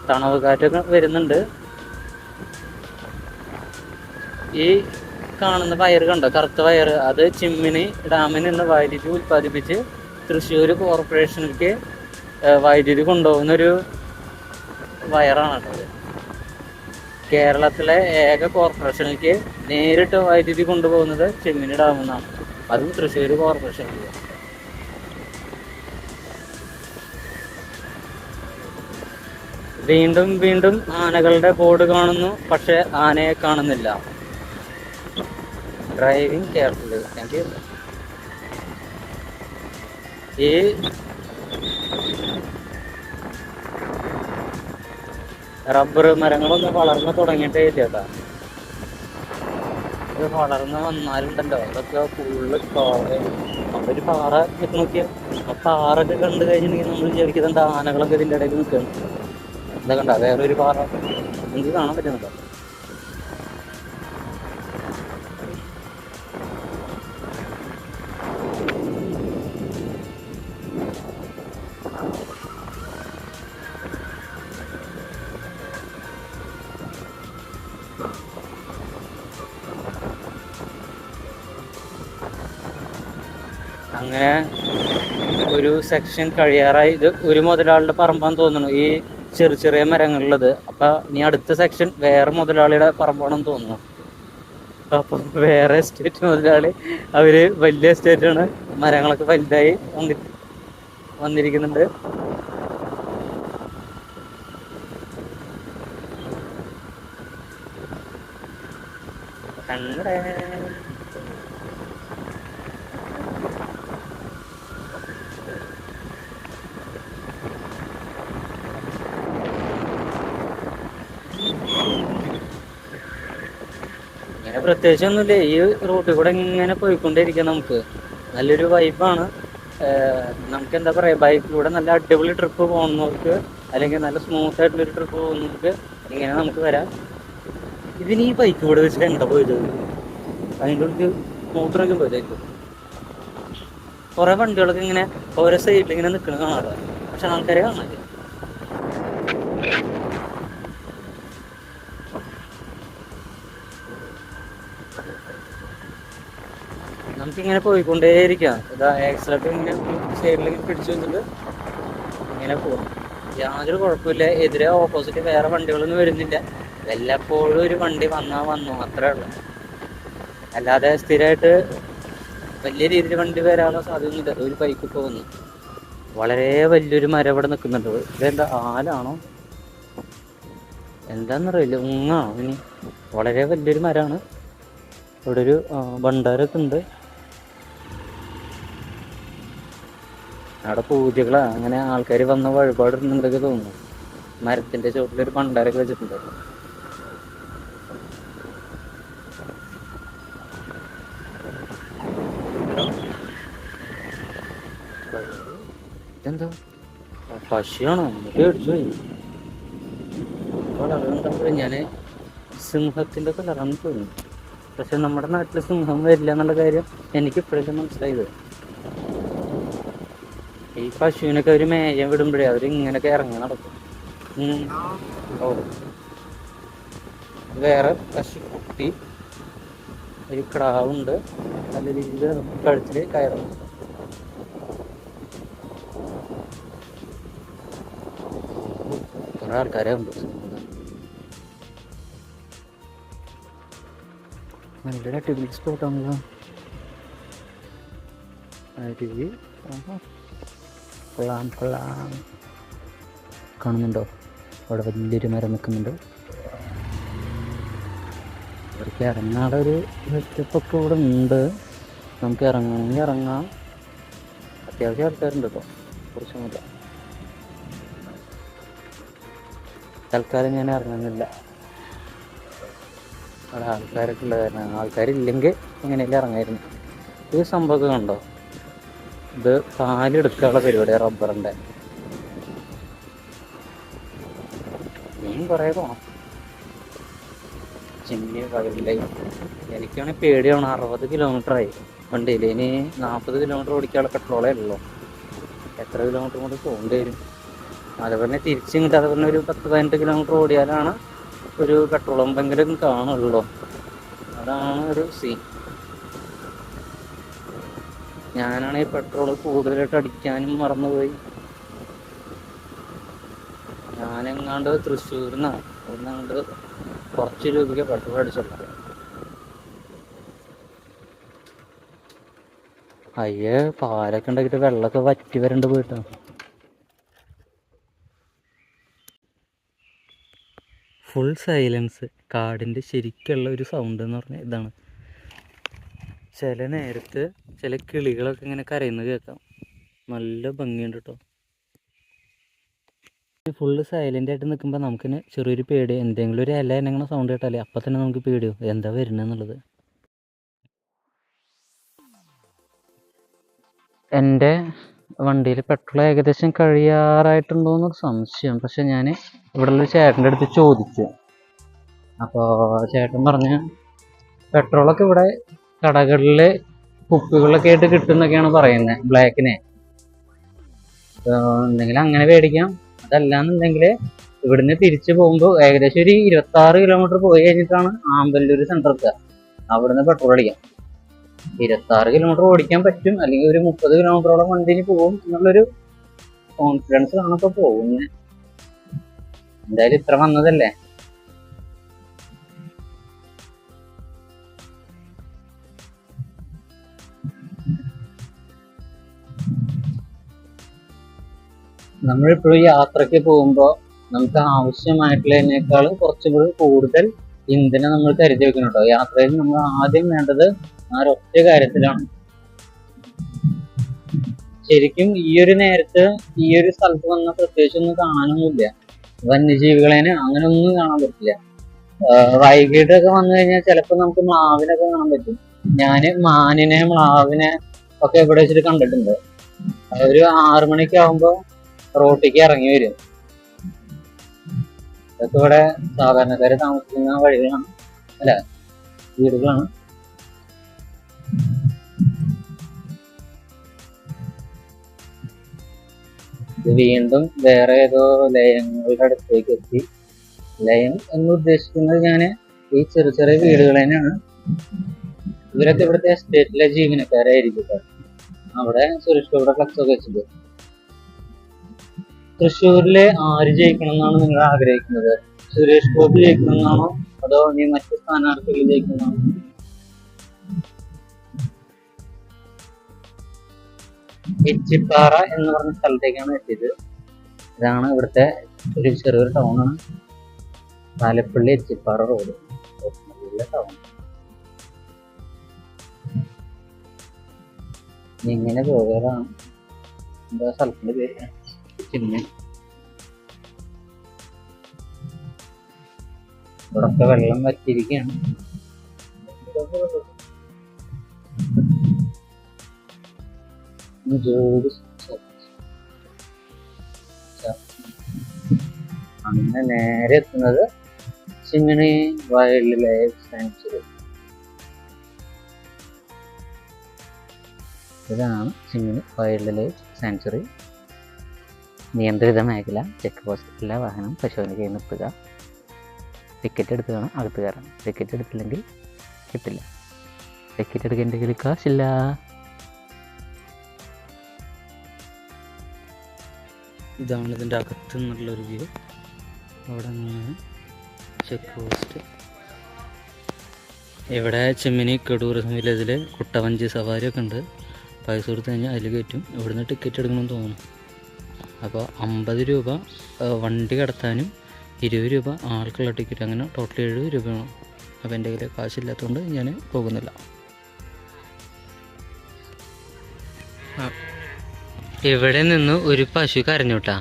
തണവ് കാറ്റൊക്കെ വരുന്നുണ്ട്. ഈ കാണുന്ന വയറ് കണ്ടോ, കറുത്ത വയറ്, അത് ചിമ്മിനി ഡാമിൽ നിന്ന് വൈദ്യുതി ഉൽപ്പാദിപ്പിച്ച് തൃശ്ശൂർ കോർപ്പറേഷനിലേക്ക് വൈദ്യുതി കൊണ്ടുപോകുന്നൊരു വയറാണ് കേട്ടത്. കേരളത്തിലെ ഏക കോർപ്പറേഷനിലേക്ക് നേരിട്ട് വൈദ്യുതി കൊണ്ടുപോകുന്നത് ചിമ്മിനി ഡാമിൽ നിന്നാണ്, അതും തൃശ്ശൂർ കോർപ്പറേഷനിലേക്ക്. വീണ്ടും വീണ്ടും ആനകളുടെ ബോർഡ് കാണുന്നു, പക്ഷെ ആനയെ കാണുന്നില്ല. Driving carefully. Thank you. ഈ റബ്ബർ മരങ്ങളൊന്നും വളർന്ന് തുടങ്ങിയിട്ടേ ഇല്ല. ഇത് വളർന്ന് വന്നാലുണ്ടല്ലോ അതൊക്കെ ഫുള്ള് ഒരു പാറ നോക്കിയാൽ ആ പാറൊക്കെ കണ്ടു കഴിഞ്ഞിട്ടുണ്ടെങ്കിൽ നമ്മൾ വിചാരിക്കുന്നുണ്ട് ആനകളൊക്കെ ഇതിൻ്റെ ഇടയിൽ നിൽക്കണം. എന്താ കണ്ട വേറൊരു പാറ എനിക്ക് കാണാൻ പറ്റുന്നുണ്ടോ? അങ്ങനെ ഒരു സെക്ഷൻ കഴിയാറായി. ഇത് ഒരു മുതലാളിയുടെ പറമ്പാന്ന് തോന്നുന്നു ഈ ചെറിയ ചെറിയ മരങ്ങളുള്ളത്. അപ്പൊ ഇനി അടുത്ത സെക്ഷൻ വേറെ മുതലാളിയുടെ പറമ്പാണെന്ന് തോന്നുന്നു. അപ്പൊ വേറെ എസ്റ്റേറ്റ് മുതലാളി, അവര് വലിയ എസ്റ്റേറ്റാണ്, മരങ്ങളൊക്കെ വലുതായി വന്നിരിക്കുന്നുണ്ട്. കണ്ടേ ഇങ്ങനെ പ്രത്യേകിച്ചൊന്നുമില്ല. ഈ റൂട്ടിൽ കൂടെ ഇങ്ങനെ പോയിക്കൊണ്ടിരിക്കുക. നമുക്ക് നല്ലൊരു വൈബാണ്. നമുക്ക് എന്താ പറയുക, ബൈക്കിലൂടെ നല്ല അടിപൊളി ട്രിപ്പ് പോകുന്നവർക്ക് അല്ലെങ്കിൽ നല്ല സ്മൂത്ത് ആയിട്ടുള്ളൊരു ട്രിപ്പ് പോകുന്നവർക്ക് ഇങ്ങനെ നമുക്ക് വരാം. ഇതിന് ഈ ബൈക്ക് കൂടെ വെച്ചിട്ട് എങ്ങോട്ടാ പോയത്? അതിൻ്റെ ഉള്ളിൽ മോട്ടറൊക്കെ പോയതായിരിക്കും. കുറേ വണ്ടികളൊക്കെ ഇങ്ങനെ ഓരോ സൈഡിൽ ഇങ്ങനെ നിൽക്കുന്നത് കാണാറ്, പക്ഷെ ആൾക്കാരെ കാണാതെ. നമുക്കിങ്ങനെ പോയിക്കൊണ്ടേയിരിക്കാം. ഇതാ ആക്സിലേറ്റർ ഇങ്ങനെ സൈഡിലേക്ക് പിടിച്ചു വെച്ചിട്ട് ഇങ്ങനെ പോകും. യാതൊരു കുഴപ്പമില്ല. എതിരെ ഓപ്പോസിറ്റ് വേറെ വണ്ടികളൊന്നും വരുന്നില്ല. വല്ലപ്പോഴും ഒരു വണ്ടി വന്നു അത്രേ ഉള്ളൂ. അല്ലാതെ സ്ഥിരമായിട്ട് വലിയ രീതിയിൽ വണ്ടി വരാനുള്ള സാധ്യതയൊന്നുമില്ല. ഒരു ബൈക്ക് പോകുന്നു. വളരെ വലിയൊരു മരം ഇവിടെ നിൽക്കുന്നുണ്ട്. ഇതെന്താ ആലാണോ എന്താണെന്നറിയില്ല, ഉങ്ങാണോ ഇനി? വളരെ വലിയൊരു മരമാണ്. ഇവിടെ ഒരു ഭണ്ഡാരമൊക്കെ ഉണ്ട്. അവിടെ പൂജകളാ, അങ്ങനെ ആൾക്കാർ വന്ന വഴിപാടുണ്ടെന്നൊക്കെ തോന്നുന്നു. മരത്തിന്റെ ചുവട്ടിലൊരു ഭണ്ഡാരൊക്കെ വെച്ചിട്ടുണ്ട്. ഇതെന്താ പശുവാണോ? പേടിച്ചു പോയി. കളറുണ്ടപ്പോൾ ഞാൻ സിംഹത്തിന്റെ കളറാണ് തോന്നുന്നു. പക്ഷെ നമ്മുടെ നാട്ടിൽ സിംഹം വരില്ല എന്നുള്ള കാര്യം എനിക്ക് ഇപ്പോഴല്ലേ മനസ്സിലായത്. ഈ പശുവിനൊക്കെ അവർ മേയം വിടുമ്പോഴേ അവർ ഇങ്ങനെയൊക്കെ ഇറങ്ങി നടക്കും. ഓ, വേറെ പശുക്കുട്ടി, ഒരു കിടാവുണ്ട്. നല്ല രീതിയിൽ കഴുത്തിൽ കയറും. കുറേ ആൾക്കാരെ ഉണ്ട്. നല്ലൊരു അടിപൊളി സ്പോട്ടാണല്ലോ. അരുവി കൊള്ളാം. കാണുന്നുണ്ടോ? അവിടെ വലിയൊരു മരം നിൽക്കുന്നുണ്ട്. ഇവർക്ക് ഇറങ്ങാതെ ഒരു സെറ്റപ്പൊക്കെ ഇവിടെ ഉണ്ട്. നമുക്ക് ഇറങ്ങണമെങ്കിൽ ഇറങ്ങാം. അത്യാവശ്യം ആൾക്കാരുണ്ട് കേട്ടോ, കുറച്ചൊന്നുമില്ല. തൽക്കാലം ഞാൻ ഇറങ്ങുന്നില്ല, അവിടെ ആൾക്കാരൊക്കെ ഉള്ള കാരണം. ആൾക്കാരില്ലെങ്കിൽ എങ്ങനെയല്ല ഇറങ്ങായിരുന്നു. ഈ സംഭവമൊക്കെ കണ്ടോ? ഇത് പാലെടുക്കാനുള്ള പരിപാടിയാണ്, റബ്ബറിൻ്റെ. ഇനിയും കുറേ പോകണം. ചെന്നിയ വയലിലായി. എനിക്കാണെങ്കിൽ പേടിയാണ്. 60 കിലോമീറ്ററായി വണ്ടിയിൽ. ഇനി 40 കിലോമീറ്റർ ഓടിക്കാനുള്ള പെട്രോളേ ഉള്ളൂ. എത്ര കിലോമീറ്റർ കൊണ്ട് പോകേണ്ടി വരും? അതുപോലെ തിരിച്ചിങ്ങോട്ട് അതുപോലെ ഒരു 10-18 കിലോമീറ്റർ ഓടിയാലാണ് ഒരു പെട്രോൾ പമ്പെങ്കിലും കാണുള്ളൂ. അതാണ് ഒരു സീൻ. ഞാനാണെങ്കിൽ പെട്രോൾ കൂടുതലായിട്ട് അടിക്കാനും മറന്നുപോയി. ഞാനെങ്ങാണ്ട് തൃശ്ശൂരിന്നാണ് ഒന്നാണ്ട് കുറച്ച് രൂപയ്ക്ക് പെട്രോൾ അടിച്ചുള്ള. അയ്യേ, പാലൊക്കെ ഉണ്ടാക്കിയിട്ട് വെള്ളമൊക്കെ വറ്റി വരണ്ട് പോയിട്ടാണ്. Full silence. കാടിൻ്റെ ശരിക്കുള്ള ഒരു സൗണ്ട് എന്ന് പറഞ്ഞാൽ ഇതാണ്. ചില നേരത്ത് ചില കിളികളൊക്കെ ഇങ്ങനെ കരയുന്നത് കേൾക്കാം. നല്ല ഭംഗിയുണ്ട് കേട്ടോ. ഫുള്ള് സൈലൻ്റ് ആയിട്ട് നിൽക്കുമ്പോൾ നമുക്കിന് ചെറിയൊരു പേടി. എന്തെങ്കിലും ഒരു ഇല എന്നെ സൗണ്ട് കേട്ടാലേ അപ്പം തന്നെ നമുക്ക് പേടിയോ എന്താ വരുന്നതെന്നുള്ളത്. എൻ്റെ വണ്ടിയിൽ പെട്രോൾ ഏകദേശം കഴിയാറായിട്ടുണ്ടോ എന്നൊരു സംശയം. പക്ഷെ ഞാൻ ഇവിടെയുള്ള ചേട്ടൻ്റെ അടുത്ത് ചോദിച്ചു. അപ്പോൾ ചേട്ടൻ പറഞ്ഞ് പെട്രോളൊക്കെ ഇവിടെ കടകളിൽ കുപ്പികളൊക്കെ ആയിട്ട് കിട്ടുമെന്നൊക്കെയാണ് പറയുന്നത്, ബ്ലാക്കിനെ. എന്തെങ്കിൽ അങ്ങനെ മേടിക്കാം. അതല്ലാന്നുണ്ടെങ്കിൽ ഇവിടുന്ന് തിരിച്ചു പോകുമ്പോൾ ഏകദേശം ഒരു 26 കിലോമീറ്റർ പോയി കഴിഞ്ഞിട്ടാണ് ആമ്പല്ലൂർ സെൻറ്റർ എത്തുക. അവിടുന്ന് പെട്രോൾ അടിക്കാം. 26 കിലോമീറ്റർ ഓടിക്കാൻ പറ്റും, അല്ലെങ്കിൽ ഒരു 30 കിലോമീറ്ററോളം വണ്ടിന് പോകും എന്നുള്ളൊരു കോൺഫിഡൻസ് ആണ് ഇപ്പോൾ പോകുന്നത്. എന്തായാലും ഇത്ര വന്നതല്ലേ. നമ്മളിപ്പോഴും യാത്രയ്ക്ക് പോകുമ്പോൾ നമുക്ക് ആവശ്യമായിട്ടുള്ളതിനേക്കാളും കുറച്ചുകൂടി കൂടുതൽ ഇന്ധനം നമ്മൾ കരുതി വെക്കുന്നുണ്ടോ. യാത്രയിൽ നമ്മൾ ആദ്യം വേണ്ടത് ആ ഒറ്റ കാര്യത്തിലാണ്. ശരിക്കും ഈ ഒരു നേരത്ത് ഈ ഒരു സ്ഥലത്ത് വന്ന പ്രത്യേകിച്ചൊന്നും കാണാനൊന്നുമില്ല. വന്യജീവികളേനെ അങ്ങനെ ഒന്നും കാണാൻ പറ്റില്ല. വൈകിട്ടൊക്കെ വന്നു കഴിഞ്ഞാൽ ചിലപ്പോൾ നമുക്ക് മ്ലാവിനൊക്കെ കാണാൻ പറ്റും. ഞാൻ മാനിനെ മ്ലാവിനെ ഒക്കെ ഇവിടെ വെച്ചിട്ട് കണ്ടിട്ടുണ്ട്. ഒരു 6 മണിക്ക് ആകുമ്പോൾ റോട്ടിലേക്ക് ഇറങ്ങി വരും. ഇതൊക്കെ ഇവിടെ സാധാരണക്കാര് താമസിക്കുന്ന വഴികളാണ്, അല്ല വീടുകളാണ്. ഇത് വീണ്ടും വേറെ ഏതോ ലയങ്ങളുടെ അടുത്തേക്ക് എത്തി. ലയം എന്ന് ഉദ്ദേശിക്കുന്നത് ഞാൻ ഈ ചെറിയ ചെറിയ വീടുകൾ തന്നെയാണ്. ഇവരൊക്കെ ഇവിടുത്തെ എസ്റ്റേറ്റിലെ ജീവനക്കാരായിരിക്കും. അവിടെ സുരേഷ് ഗോപിയുടെ ഫ്ലക്സ് ഒക്കെ വെച്ചിട്ട്. തൃശ്ശൂരിലെ ആര് ജയിക്കണം എന്നാണ് നിങ്ങൾ ആഗ്രഹിക്കുന്നത്? സുരേഷ് ഗോപി ജയിക്കണം എന്നാണോ അതോ ഇനി മറ്റു സ്ഥാനാർത്ഥികൾ ജയിക്കുന്നതാണോ? എച്ചിപ്പാറ എന്ന് പറഞ്ഞ സ്ഥലത്തേക്കാണ് എത്തിയത്. ഇതാണ് ഇവിടുത്തെ ഒരു ചെറിയൊരു ടൗണാണ്, പാലപ്പള്ളി എച്ചിപ്പാറ റോഡ്. നല്ല ടൗൺ. ഇങ്ങനെ പോകാനാണ് എന്താ സ്ഥലത്തിന്റെ പേര്? പിന്നെ ഇവിടൊക്കെ വെള്ളം വറ്റിയിരിക്കുകയാണ്. അങ്ങനെ നേരെ എത്തുന്നത് ചിമ്മിണി വൈൽഡ് ലൈഫ് സാങ്ച്വറി. ഇതാണ് ചിമ്മിണി വൈൽഡ് ലൈഫ് സാങ്ച്വറി. നിയന്ത്രിത മേഖല, ചെക്ക് പോസ്റ്റ്. എല്ലാ വാഹനം പശുവിന് കയ്യിൽ നിർത്തുക. ടിക്കറ്റ് എടുത്ത് വേണം അകത്ത് കയറാൻ. ടിക്കറ്റ് എടുത്തില്ലെങ്കിൽ കിട്ടില്ല. ടിക്കറ്റ് എടുക്കാൻ കയ്യിൽ കാശില്ല. ഇതാണ് ഇതിൻ്റെ അകത്ത് നിന്നുള്ളൊരു വ്യൂ. അവിടെ നിന്ന് ചെക്ക് പോസ്റ്റ്. ഇവിടെ ചെമ്മിനി ടൂറിസം വില്ലേജിൽ കുട്ടവഞ്ചി സവാരിയൊക്കെ ഉണ്ട്. പൈസ കൊടുത്ത് കഴിഞ്ഞാൽ അതിൽ കയറ്റും. ഇവിടുന്ന് ടിക്കറ്റ് എടുക്കണമെന്ന് തോന്നുന്നു. അപ്പോൾ 50 രൂപ വണ്ടി കടത്താനും 20 രൂപ ആൾക്കുള്ള ടിക്കറ്റ്, അങ്ങനെ ടോട്ടൽ 70 രൂപ വേണം. അപ്പോൾ എൻ്റെ കയ്യിൽ കാശില്ലാത്തതുകൊണ്ട് ഞാൻ പോകുന്നില്ല. ഇവിടെ നിന്ന് ഒരു പശു കരഞ്ഞുട്ടാ.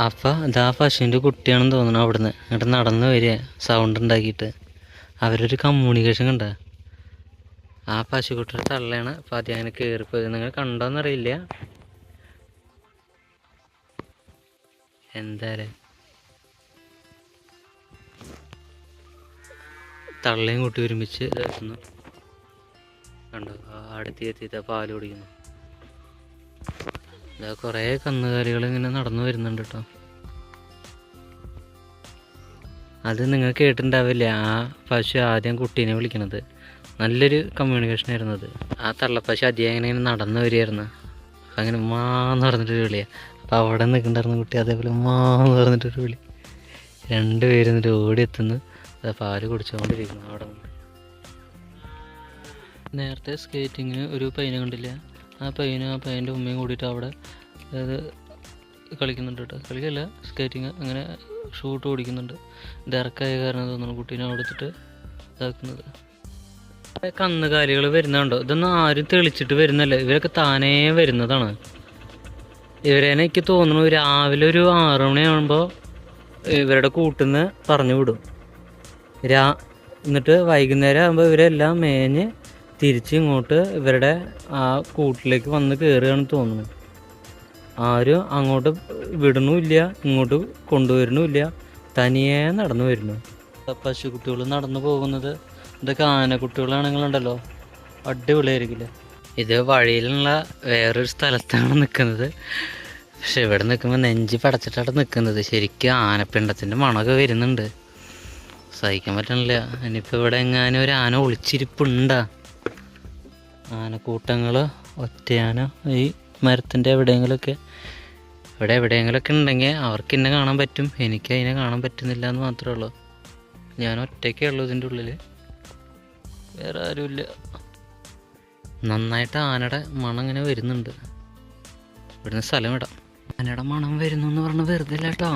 അപ്പം ഇതാ പശുവിൻ്റെ കുട്ടിയാണെന്ന് തോന്നണം. അവിടുന്ന് എന്നിട്ട് നടന്ന് വരിക സൗണ്ട് ഉണ്ടാക്കിയിട്ട്. അവരൊരു കമ്മ്യൂണിക്കേഷൻ കണ്ട. ആ പശുക്കുട്ടിയുടെ തള്ളയാണ്. അപ്പം ആദ്യം അങ്ങനെ കയറിപ്പോയത്. നിങ്ങൾ കണ്ടോന്നറിയില്ല. എന്തായാലും തള്ളയും കൂട്ടി ഒരുമിച്ച് ഇതാക്കുന്നു. കണ്ടോ അടുത്തെത്തിയിട്ട് പാല് കുടിക്കുന്നു. ഇതാ കുറേ കന്നുകാലികൾ ഇങ്ങനെ നടന്നു വരുന്നുണ്ട് കേട്ടോ. അത് നിങ്ങൾ കേട്ടിട്ടുണ്ടാവില്ല. ആ പശു ആദ്യം കുട്ടീനെ വിളിക്കണത്. നല്ലൊരു കമ്മ്യൂണിക്കേഷൻ ആയിരുന്നു അത്. ആ തള്ളപ്പശു ആദ്യം ഇങ്ങനെ നടന്നു വരികയായിരുന്നു. അങ്ങനെ മാന്ന് പറഞ്ഞിട്ടൊരു വിളിയാണ്. അപ്പോൾ അവിടെ നിൽക്കണ്ടായിരുന്ന കുട്ടി അതേപോലെ മാന്ന് പറഞ്ഞിട്ടൊരു വിളി. രണ്ടുപേരും എന്നിട്ട് ഓടി എത്തുന്നു. പാല് കുടിച്ചുകൊണ്ടിരിക്കുന്നു അവിടെ നിന്ന്. നേരത്തെ സ്കേറ്റിങ്ങിന് ഒരു പയ്യനെ കണ്ടില്ല. ആ പയ്യൻ്റെ ഉമ്മയും കൂടിയിട്ട് അവിടെ അതായത് കളിക്കുന്നുണ്ട് കേട്ടോ. കളിക്കല്ല, സ്കേറ്റിങ് അങ്ങനെ ഷൂട്ട് ഓടിക്കുന്നുണ്ട്. ഇറക്കായ കാരണം തോന്നുന്നു കുട്ടീനെ കൊടുത്തിട്ട് ഇതാക്കുന്നത്. കന്നുകാലികൾ വരുന്നുണ്ടോ? ഇതൊന്നും ആരും തെളിച്ചിട്ട് വരുന്നല്ല. ഇവരൊക്കെ താനേ വരുന്നതാണ്. ഇവരേനെ എനിക്ക് തോന്നുന്നു രാവിലെ ഒരു 6 മണിയാകുമ്പോൾ ഇവരുടെ കൂട്ടിൽ നിന്ന് പറഞ്ഞു വിടും. എന്നിട്ട് വൈകുന്നേരം ആകുമ്പോൾ ഇവരെല്ലാം മേഞ്ഞ് തിരിച്ച് ഇങ്ങോട്ട് ഇവരുടെ ആ കൂട്ടിലേക്ക് വന്ന് കയറുകയാണെന്ന് തോന്നുന്നു. ആരും അങ്ങോട്ട് വിടണമില്ല, ഇങ്ങോട്ട് കൊണ്ടുവരണമില്ല, തനിയെ നടന്നു വരുന്നു. പശുക്കുട്ടികൾ നടന്നു പോകുന്നത്. ഇതൊക്കെ ആനക്കുട്ടികളാണെങ്കിലുണ്ടല്ലോ അടിപൊളിയായിരിക്കില്ലേ. ഇത് വഴിയിലുള്ള വേറൊരു സ്ഥലത്താണ് നിൽക്കുന്നത്. പക്ഷെ ഇവിടെ നിൽക്കുമ്പോൾ നെഞ്ചി പടച്ചിട്ടാണ് നിൽക്കുന്നത്. ശരിക്കും ആനപ്പിണ്ടത്തിൻ്റെ മണമൊക്കെ വരുന്നുണ്ട്. സഹിക്കാൻ പറ്റണില്ല. ഇനിയിപ്പോൾ ഇവിടെ എങ്ങാനും ഒരു ആന ഒളിച്ചിരിപ്പുണ്ടാ? ആനക്കൂട്ടങ്ങൾ ഒറ്റയാന ഈ മരത്തിൻ്റെ എവിടെയെങ്കിലുമൊക്കെ ഉണ്ടെങ്കിൽ അവർക്ക് എന്നെ കാണാൻ പറ്റും. എനിക്ക് അതിനെ കാണാൻ പറ്റുന്നില്ല എന്ന് മാത്രമേ ഉള്ളൂ. ഞാൻ ഒറ്റയ്ക്കേ ഉള്ളൂ ഇതിൻ്റെ ഉള്ളിൽ, വേറെ ആരുമില്ല. നന്നായിട്ട് ആനയുടെ മണം ഇങ്ങനെ വരുന്നുണ്ട്. ഇവിടുന്ന് സ്ഥലം വിടാം. ആനയുടെ മണം വരുന്നു എന്ന് പറഞ്ഞാൽ വെറുതെ ഇല്ല കേട്ടോ.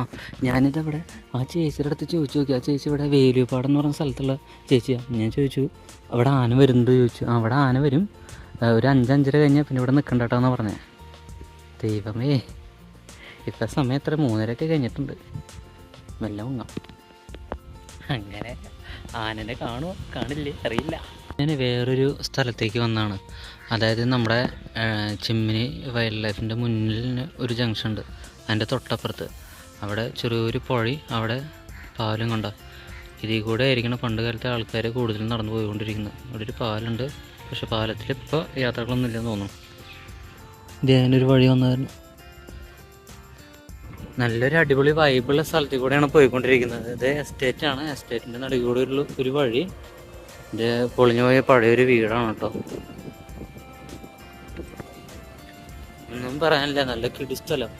ഞാനിതവിടെ ആ ചേച്ചിയുടെ അടുത്ത് ചോദിച്ചു നോക്കി. ആ ചേച്ചി ഇവിടെ വേലുപ്പാടം എന്ന് പറഞ്ഞ സ്ഥലത്തുള്ള ചേച്ചിയാണ്. ഞാൻ ചോദിച്ചു അവിടെ ആന വരുന്നുണ്ട് ചോദിച്ചു. അവിടെ ആന വരും, ഒരു 5-5:30 കഴിഞ്ഞാൽ പിന്നെ ഇവിടെ നിൽക്കണ്ട കേട്ടോ എന്നാണ് പറഞ്ഞത്. ദൈവമേ, ഇപ്പം സമയം എത്ര 3:30 കഴിഞ്ഞിട്ടുണ്ട്. മെല്ലെ മുങ്ങാം. അങ്ങനെ ആനനെ കാണുമോ കാണില്ലേ അറിയില്ല. ഞാൻ വേറൊരു സ്ഥലത്തേക്ക് വന്നതാണ്. അതായത് നമ്മുടെ ചെമ്മിനി വൈൽഡ് ലൈഫിൻ്റെ മുന്നിൽ ഒരു ജംഗ്ഷൻ ഉണ്ട്. അതിൻ്റെ തൊട്ടപ്പുറത്ത് അവിടെ ചെറിയൊരു പുഴ, അവിടെ പാലും കൊണ്ട. ഇതിൽ കൂടെ ആയിരിക്കണം പണ്ട് കാലത്തെ ആൾക്കാർ കൂടുതലും നടന്നു പോയിക്കൊണ്ടിരിക്കുന്നത്. ഇവിടെ ഒരു പാലുണ്ട്, പക്ഷെ പാലത്തിൽ ഇപ്പോൾ യാത്രകളൊന്നും ഇല്ലെന്ന് തോന്നുന്നു. ഇതിനൊരു വഴി വന്നായിരുന്നു. നല്ലൊരു അടിപൊളി വൈബുള്ള സ്ഥലത്തിൽ കൂടെയാണ് പോയിക്കൊണ്ടിരിക്കുന്നത്. ഇത് എസ്റ്റേറ്റാണ്. എസ്റ്റേറ്റിൻ്റെ നടുവിൽ കൂടെ ഒരു വഴി. ഇത് പൊളിഞ്ഞു പോയ പഴയൊരു വീടാണ് കേട്ടോ. ഒന്നും പറയാനില്ല, നല്ല കിടി സ്ഥലം.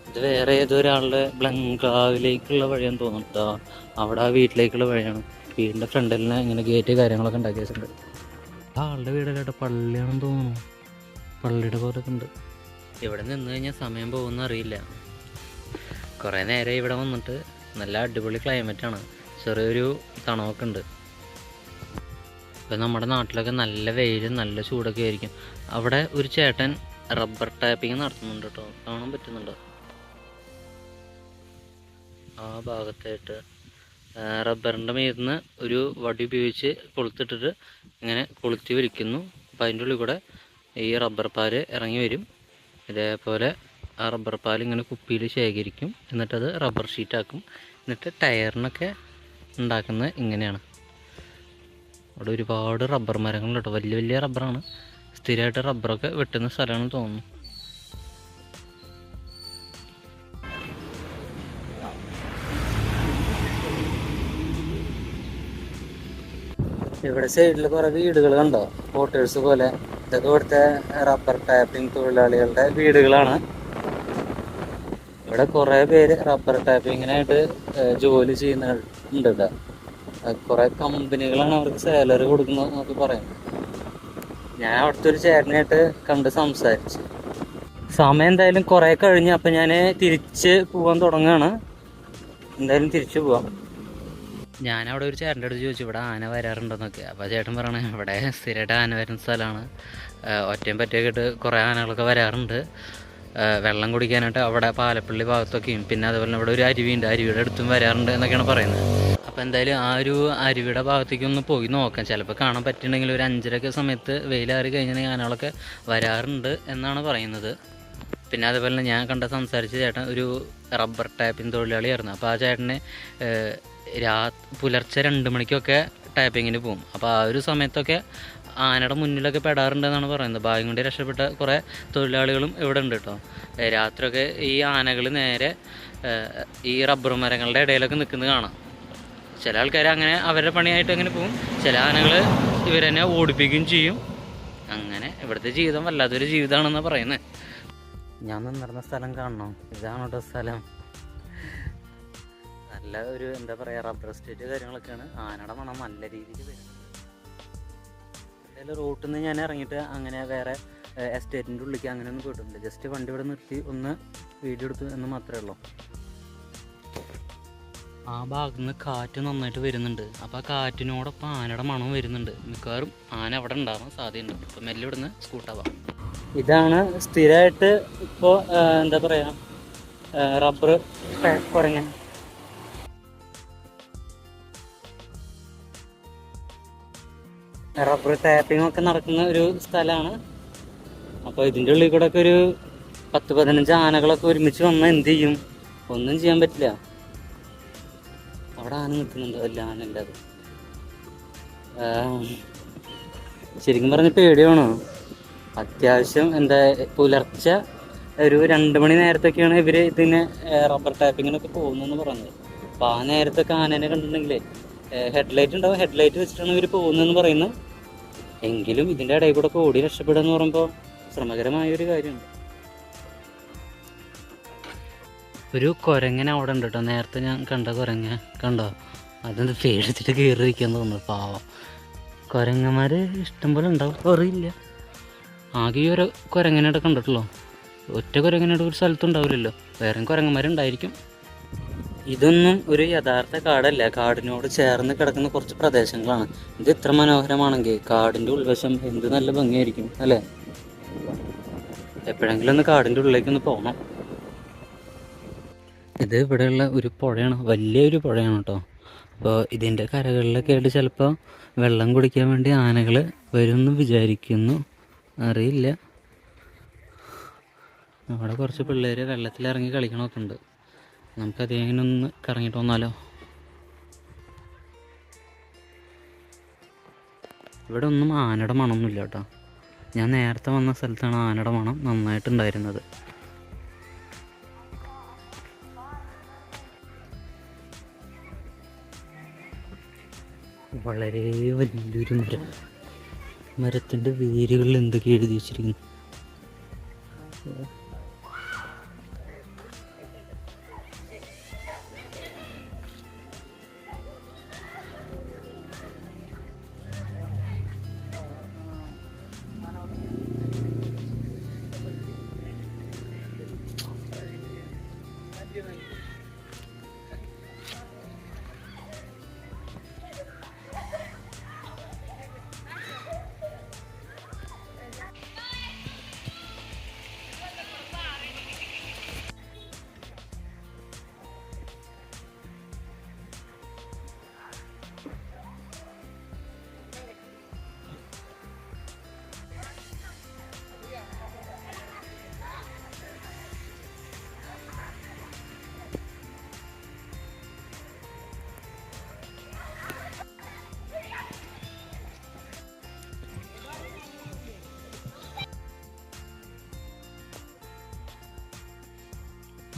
ഇത് വേറെ ഏതോ ഒരാളുടെ ബംഗ്ലാവിലേക്കുള്ള വഴിയാന്ന് തോന്നുന്നു കേട്ടോ. അവിടെ ആ വീട്ടിലേക്കുള്ള വഴിയാണ്. വീടിൻ്റെ ഫ്രണ്ടിൽ ഇങ്ങനെ ഗേറ്റ് കാര്യങ്ങളൊക്കെ ഉണ്ടാക്കി വെച്ചിട്ടുണ്ട്. ആളുടെ വീടല്ല കേട്ടോ, പള്ളിയാണെന്ന് തോന്നുന്നു. പള്ളിയുടെ പോലൊക്കെ ഉണ്ട്. ഇവിടെ നിന്ന് കഴിഞ്ഞാൽ സമയം പോകുമെന്ന് അറിയില്ല. കുറേ നേരം ഇവിടെ വന്നിട്ട് നല്ല അടിപൊളി ക്ലൈമറ്റാണ്. ചെറിയൊരു തണവൊക്കെ ഉണ്ട്. ഇപ്പം നമ്മുടെ നാട്ടിലൊക്കെ നല്ല വെയിലും നല്ല ചൂടൊക്കെ ആയിരിക്കും. അവിടെ ഒരു ചേട്ടൻ റബ്ബർ ടാപ്പിങ് നടത്തുന്നുണ്ട് കേട്ടോ. കാണാൻ പറ്റുന്നുണ്ടോ? ആ ഭാഗത്തായിട്ട് റബ്ബറിൻ്റെ മീതിന്ന് ഒരു വടി ഉപയോഗിച്ച് കൊളുത്തിട്ടിട്ട് ഇങ്ങനെ കൊളുത്തി വലിക്കുന്നു. അപ്പം അതിൻ്റെ ഉള്ളിൽ കൂടെ ഈ റബ്ബർ പാല് ഇറങ്ങി വരും. ഇതേപോലെ ആ റബ്ബർ പാൽ ഇങ്ങനെ കുപ്പിയിൽ ശേഖരിക്കും. എന്നിട്ടത് റബ്ബർ ഷീറ്റാക്കും. എന്നിട്ട് ടയറിനൊക്കെ ഉണ്ടാക്കുന്നത് ഇങ്ങനെയാണ്. അവിടെ ഒരുപാട് റബ്ബർ മരങ്ങളുണ്ട് കേട്ടോ. വലിയ വലിയ റബ്ബറാണ്. സ്ഥിരമായിട്ട് റബ്ബറൊക്കെ വെട്ടുന്ന സ്ഥലമാണെന്ന് തോന്നുന്നു. ഇവിടെ സൈഡിൽ കുറേ വീടുകൾ കണ്ടോ, ക്വാർട്ടേഴ്സ് പോലെ. ഇതൊക്കെ ഇവിടുത്തെ റബ്ബർ ടാപ്പിംഗ് തൊഴിലാളികളുടെ വീടുകളാണ്. ഇവിടെ കുറേ പേര് റബ്ബർ ടാപ്പിങ്ങിനായിട്ട് ജോലി ചെയ്യുന്നുണ്ട് കേട്ടോ. കുറേ കമ്പനികളാണ് അവർക്ക് സാലറി കൊടുക്കുന്നത് എന്നൊക്കെ പറയുന്നത്. ഞാൻ അവിടുത്തെ ഒരു ചേട്ടനായിട്ട് കണ്ട് സംസാരിച്ചു. സമയം എന്തായാലും കുറേ കഴിഞ്ഞ്, അപ്പം ഞാൻ തിരിച്ച് പോകാൻ തുടങ്ങുകയാണ്. എന്തായാലും തിരിച്ചു പോവാം. ഞാനവിടെ ഒരു ചേട്ടൻ്റെ അടുത്ത് ചോദിച്ചു ഇവിടെ ആന വരാറുണ്ടെന്നൊക്കെ. അപ്പോൾ ചേട്ടൻ പറയണേ ഇവിടെ സ്ഥിരമായിട്ട് ആന വരുന്ന സ്ഥലമാണ്, ഒറ്റയും പറ്റിയൊക്കെ ഇട്ട് കുറേ ആനകളൊക്കെ വരാറുണ്ട് വെള്ളം കുടിക്കാനായിട്ട്. അവിടെ പാലപ്പള്ളി ഭാഗത്തൊക്കെയും പിന്നെ അതുപോലെ ഇവിടെ ഒരു അരുവിയുണ്ട്, അരുവിയുടെ അടുത്തും വരാറുണ്ട് എന്നൊക്കെയാണ് പറയുന്നത്. അപ്പോൾ എന്തായാലും ആ ഒരു അരുവിയുടെ ഭാഗത്തേക്ക് ഒന്ന് പോയി നോക്കാം. ചിലപ്പോൾ കാണാൻ പറ്റുന്നുണ്ടെങ്കിൽ ഒരു 5:30 സമയത്ത് വെയിലാറി കഴിഞ്ഞിട്ടുണ്ടെങ്കിൽ ആനകളൊക്കെ വരാറുണ്ട് എന്നാണ് പറയുന്നത്. പിന്നെ അതുപോലെ തന്നെ ഞാൻ സംസാരിച്ച ചേട്ടൻ ഒരു റബ്ബർ ടാപ്പിംഗ് തൊഴിലാളിയായിരുന്നു. അപ്പോൾ ആ ചേട്ടന് പുലർച്ചെ 2 മണിക്കൊക്കെ ടാപ്പിങ്ങിന് പോകും. അപ്പോൾ ആ ഒരു സമയത്തൊക്കെ ആനയുടെ മുന്നിലൊക്കെ പെടാറുണ്ടെന്നാണ് പറയുന്നത്. ഭാഗ്യം കൊണ്ട് രക്ഷപ്പെട്ട കുറേ തൊഴിലാളികളും ഇവിടെ ഉണ്ട് കേട്ടോ. രാത്രിയൊക്കെ ഈ ആനകൾ നേരെ ഈ റബ്ബർ മരങ്ങളുടെ ഇടയിലൊക്കെ നിൽക്കുന്നത് കാണാം. ചില ആൾക്കാർ അങ്ങനെ അവരുടെ പണിയായിട്ട് അങ്ങനെ പോകും, ചില ആനകൾ ഇവരെന്നെ ഓടിപ്പിക്കുകയും ചെയ്യും. അങ്ങനെ ഇവിടുത്തെ ജീവിതം വല്ലാത്തൊരു ജീവിതമാണെന്നാണ് പറയുന്നത്. ഞാൻ നിന്നിരുന്ന സ്ഥലം കാണണം. ഇതാണ് കേട്ടോ സ്ഥലം. നല്ല ഒരു എന്താ പറയുക റബ്ബർ എസ്റ്റേറ്റ് കാര്യങ്ങളൊക്കെയാണ്. ആനയുടെ മണം നല്ല രീതിയിൽ വരുന്നത്. എന്തായാലും റോട്ടിൽ നിന്ന് ഞാൻ ഇറങ്ങിയിട്ട് അങ്ങനെ വേറെ എസ്റ്റേറ്റിൻ്റെ ഉള്ളിലേക്ക് അങ്ങനെ ഒന്നും പോയിട്ടുണ്ട്. ജസ്റ്റ് വണ്ടി ഇവിടെ നിർത്തി ഒന്ന് വീഡിയോ എടുത്തു എന്ന് മാത്രമേ ഉള്ളൂ. ആ ഭാഗത്തു നിന്ന് കാറ്റ് നന്നായിട്ട് വരുന്നുണ്ട്. അപ്പോൾ ആ കാറ്റിനോടൊപ്പം ആനയുടെ മണം വരുന്നുണ്ട്. മിക്കവാറും ആന അവിടെ ഉണ്ടാവാൻ സാധ്യതയുണ്ട്. അപ്പോൾ മെല്ലെ ഇവിടുന്ന് സ്കൂട്ടാവാം. ഇതാണ് സ്ഥിരമായിട്ട് ഇപ്പോൾ എന്താ പറയുക റബ്ബർ കുരങ്ങൻ. റബ്ബർ ടാപ്പിംഗ് ഒക്കെ നടക്കുന്ന ഒരു സ്ഥലമാണ്. അപ്പോൾ ഇതിൻ്റെ ഉള്ളിൽ കൂടെ ഒക്കെ ഒരു 10-15 ആനകളൊക്കെ ഒരുമിച്ച് വന്നാൽ എന്ത് ചെയ്യും? ഒന്നും ചെയ്യാൻ പറ്റില്ല. അവിടെ ആന നിൽക്കുന്നുണ്ട്, അല്ല ആന ഇല്ലാതെ. ശരിക്കും പറഞ്ഞ പേടിയാണോ? അത്യാവശ്യം എന്താ പുലർച്ചെ ഒരു 2 മണി നേരത്തൊക്കെയാണ് ഇവർ ഇതിനെ റബ്ബർ ടാപ്പിങ്ങിനൊക്കെ പോകുന്നതെന്ന് പറഞ്ഞത്. അപ്പോൾ ആ നേരത്തൊക്കെ ആനേനെ കണ്ടിട്ടുണ്ടെങ്കിലേ ഹെഡ്ലൈറ്റ് ഉണ്ടാവും, ഹെഡ്ലൈറ്റ് വെച്ചിട്ടാണ് ഇവർ പോകുന്നതെന്ന് പറയുന്നത്. എങ്കിലും ഇതിൻ്റെ ഇടയിൽ കൂടെ ഒക്കെ ഓടി രക്ഷപ്പെടുക എന്ന് പറയുമ്പോൾ ശ്രമകരമായൊരു കാര്യമാണ്. ഒരു കുരങ്ങൻ അവിടെ ഉണ്ട് കേട്ടോ. നേരത്തെ ഞാൻ കണ്ട കുരങ്ങ കണ്ടോ? അതെന്ത് പേടിച്ചിട്ട് കയറി വയ്ക്കാൻ തോന്നുന്നു. പാവം കുരങ്ങന്മാർ ഇഷ്ടംപോലെ ഉണ്ടാവും, അറിയില്ല. ആകെ ഈ ഒരു കുരങ്ങനായിട്ട് കണ്ടിട്ടുള്ളൂ. ഒറ്റ കുരങ്ങനായിട്ട് ഒരു സ്ഥലത്തുണ്ടാവില്ലല്ലോ, വേറെ കുരങ്ങന്മാരുണ്ടായിരിക്കും. ഇതൊന്നും ഒരു യഥാർത്ഥ കാടല്ല, കാടിനോട് ചേർന്ന് കിടക്കുന്ന കുറച്ച് പ്രദേശങ്ങളാണ്. ഇത് ഇത്ര മനോഹരമാണെങ്കിൽ കാടിൻ്റെ ഉൾവശം എന്ത് നല്ല ഭംഗിയായിരിക്കും അല്ലേ? എപ്പോഴെങ്കിലും ഒന്ന് കാടിൻ്റെ ഉള്ളിലേക്കൊന്ന് പോകണം. ഇത് ഇവിടെയുള്ള ഒരു പുഴയാണ്, വലിയൊരു പുഴയാണ് കേട്ടോ. അപ്പോൾ ഇതിൻ്റെ കരകളിലൊക്കെ ആയിട്ട് ചിലപ്പോൾ വെള്ളം കുടിക്കാൻ വേണ്ടി ആനകൾ വരുമെന്ന് വിചാരിക്കുന്നു, അറിയില്ല. അവിടെ കുറച്ച് പിള്ളേർ വെള്ളത്തിലിറങ്ങി കളിക്കണമൊക്കെ ഉണ്ട്. നമുക്കതിങ്ങനെ ഒന്ന് കറങ്ങിയിട്ട് വന്നാലോ? ഇവിടെ ഒന്നും ആനയുടെ മണമൊന്നുമില്ല കേട്ടോ. ഞാൻ നേരത്തെ വന്ന സ്ഥലത്താണ് ആനയുടെ മണം നന്നായിട്ടുണ്ടായിരുന്നത്. വളരെ വലിയൊരു മരം. മരത്തിൻ്റെ വേരുകളിൽ എന്തൊക്കെ എഴുതി വെച്ചിരിക്കുന്നു.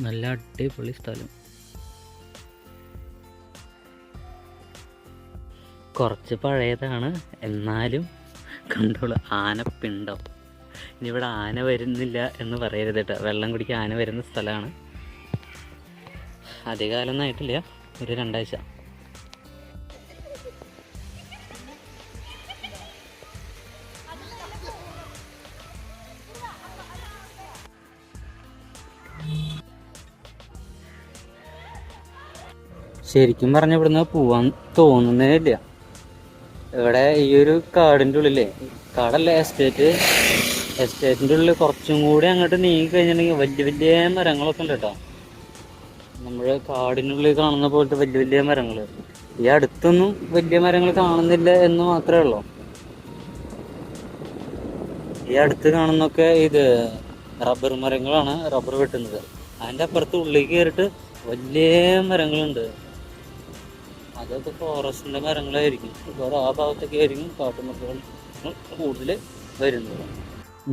നല്ല അടിപൊളി സ്ഥലം. കുറച്ച് പഴയതാണ്, എന്നാലും കണ്ടോളൂ ആനപ്പിണ്ടം. ഇനി ഇവിടെ ആന വരുന്നില്ല എന്ന് പറയരുത് കേട്ടോ. വെള്ളം കുടിക്കാൻ ആന വരുന്ന സ്ഥലമാണ്. അധികകാലമൊന്നും ആയിട്ടില്ല, ഒരു 2 ആഴ്ച. ശരിക്കും പറഞ്ഞ ഇവിടുന്ന് പോവാൻ തോന്നുന്നേ ഇല്ല. ഇവിടെ ഈ ഒരു കാടിൻ്റെ ഉള്ളിലേ, കാടല്ല എസ്റ്റേറ്റിൻ്റെ ഉള്ളിൽ കുറച്ചും കൂടി അങ്ങോട്ട് നീങ്ങി കഴിഞ്ഞിട്ടുണ്ടെങ്കിൽ വലിയ വലിയ മരങ്ങളൊക്കെ ഉണ്ട് കേട്ടോ. നമ്മൾ കാടിനുള്ളിൽ കാണുന്ന പോലത്തെ വലിയ വലിയ മരങ്ങൾ. ഈ അടുത്തൊന്നും വലിയ മരങ്ങൾ കാണുന്നില്ല എന്ന് മാത്രമേ ഉള്ളൂ. ഈ അടുത്ത് കാണുന്നൊക്കെ ഇത് റബ്ബർ മരങ്ങളാണ്, റബ്ബർ വെട്ടുന്നത്. അതിൻ്റെ അപ്പുറത്ത് ഉള്ളിൽ കയറിയിട്ട് വലിയ മരങ്ങളുണ്ട്. അതൊക്കെ ഫോറസ്റ്റിൻ്റെ മരങ്ങളായിരിക്കും. വേറെ ആ ഭാഗത്തൊക്കെ ആയിരിക്കും കാട്ടുമരങ്ങൾ കൂടുതൽ വരുന്നത്.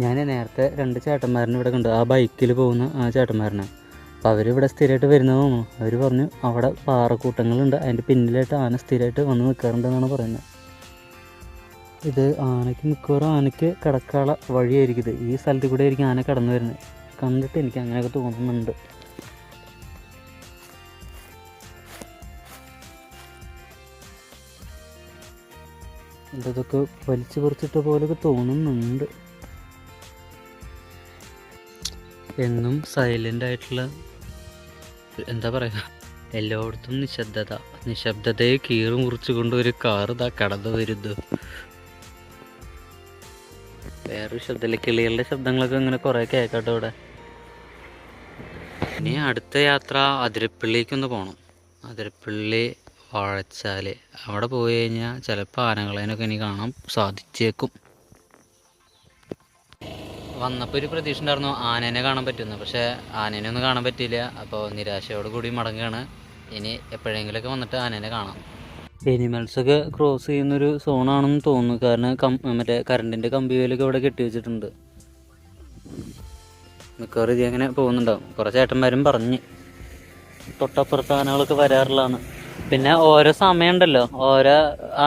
ഞാൻ നേരത്തെ 2 ചേട്ടന്മാരനെ ഇവിടെ കണ്ടു, ആ ബൈക്കിൽ പോകുന്ന ആ ചേട്ടന്മാരനെ. അപ്പോൾ അവരിവിടെ സ്ഥിരമായിട്ട് വരുന്നത് തോന്നുന്നു. അവർ പറഞ്ഞു അവിടെ പാറക്കൂട്ടങ്ങളുണ്ട്, അതിൻ്റെ പിന്നിലായിട്ട് ആന സ്ഥിരമായിട്ട് വന്ന് നിൽക്കാറുണ്ടെന്നാണ് പറയുന്നത്. ഇത് ആനയ്ക്ക് മിക്കവാറും ആനയ്ക്ക് കിടക്കാനുള്ള വഴിയായിരിക്കും ഇത്. ഈ സ്ഥലത്ത് കൂടെ ആയിരിക്കും ആന കടന്നു വരുന്നത്. കണ്ടിട്ട് എനിക്ക് അങ്ങനെയൊക്കെ തോന്നുന്നുണ്ട്. ഇതൊക്കെ വലിച്ചു പറിച്ചിട്ട പോലെയൊക്കെ തോന്നുന്നുണ്ട്. എന്നും സൈലൻ്റ് ആയിട്ടുള്ള, എന്താ പറയുക, എല്ലായിടത്തും നിശബ്ദതയെ കീറി മുറിച്ചുകൊണ്ട് ഒരു കാർ ഇതാ കടന്നു വരുന്നു. വേറൊരു ശബ്ദമില്ല, കിളികളുടെ ശബ്ദങ്ങളൊക്കെ ഇങ്ങനെ കുറേ കേൾക്കട്ടോ ഇവിടെ. ഇനി അടുത്ത യാത്ര അതിരപ്പള്ളിക്കൊന്ന് പോകണം. അതിരപ്പള്ളി വാഴച്ചാൽ, അവിടെ പോയി കഴിഞ്ഞാൽ ചിലപ്പോൾ ആനകളേനൊക്കെ ഇനി കാണാൻ സാധിച്ചേക്കും. വന്നപ്പോൾ ഒരു പ്രതീക്ഷ ഉണ്ടായിരുന്നു ആനേനെ കാണാൻ പറ്റുമെന്ന്, പക്ഷേ ആനേനെ ഒന്നും കാണാൻ പറ്റിയില്ല. അപ്പോൾ നിരാശയോട് കൂടി മടങ്ങുകയാണ്. ഇനി എപ്പോഴെങ്കിലുമൊക്കെ വന്നിട്ട് ആനേനെ കാണാം. എനിമൽസൊക്കെ ക്രോസ് ചെയ്യുന്നൊരു സോണാണെന്ന് തോന്നുന്നു. കാരണം മറ്റേ കറണ്ടിൻ്റെ കമ്പിവേലൊക്കെ ഇവിടെ കെട്ടി വെച്ചിട്ടുണ്ട്. മിക്കവാറും ഇത് അങ്ങനെ പോകുന്നുണ്ടാവും. കുറേ ചേട്ടന്മാരും പറഞ്ഞ് തൊട്ടപ്പുറത്ത് ആനകളൊക്കെ വരാറുള്ളതാണ്. പിന്നെ ഓരോ സമയമുണ്ടല്ലോ, ഓരോ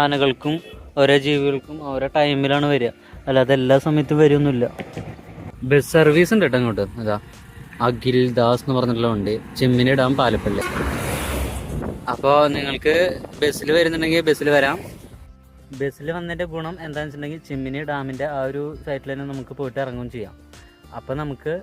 ആനകൾക്കും ഓരോ ജീവികൾക്കും ഓരോ ടൈമിലാണ് വരിക, അല്ലാതെ എല്ലാ സമയത്തും വരുമൊന്നുമില്ല. ബസ് സർവീസ് ഉണ്ട് കേട്ടോ അങ്ങോട്ട്. അതാ അഖിൽ ദാസ് എന്ന് പറഞ്ഞിട്ടുള്ള വണ്ടി, ചെമ്മിനി ഡാം പാലപ്പള്ളി. അപ്പോൾ നിങ്ങൾക്ക് ബസ്സിൽ വരുന്നുണ്ടെങ്കിൽ ബസ്സിൽ വരാം. ബസ്സിൽ വന്നതിൻ്റെ ഗുണം എന്താണെന്ന് വെച്ചിട്ടുണ്ടെങ്കിൽ ചെമ്മിനി ഡാമിൻ്റെ ആ ഒരു സൈറ്റിൽ തന്നെ നമുക്ക് പോയിട്ട് ഇറങ്ങുകയും ചെയ്യാം. അപ്പോൾ നമുക്ക്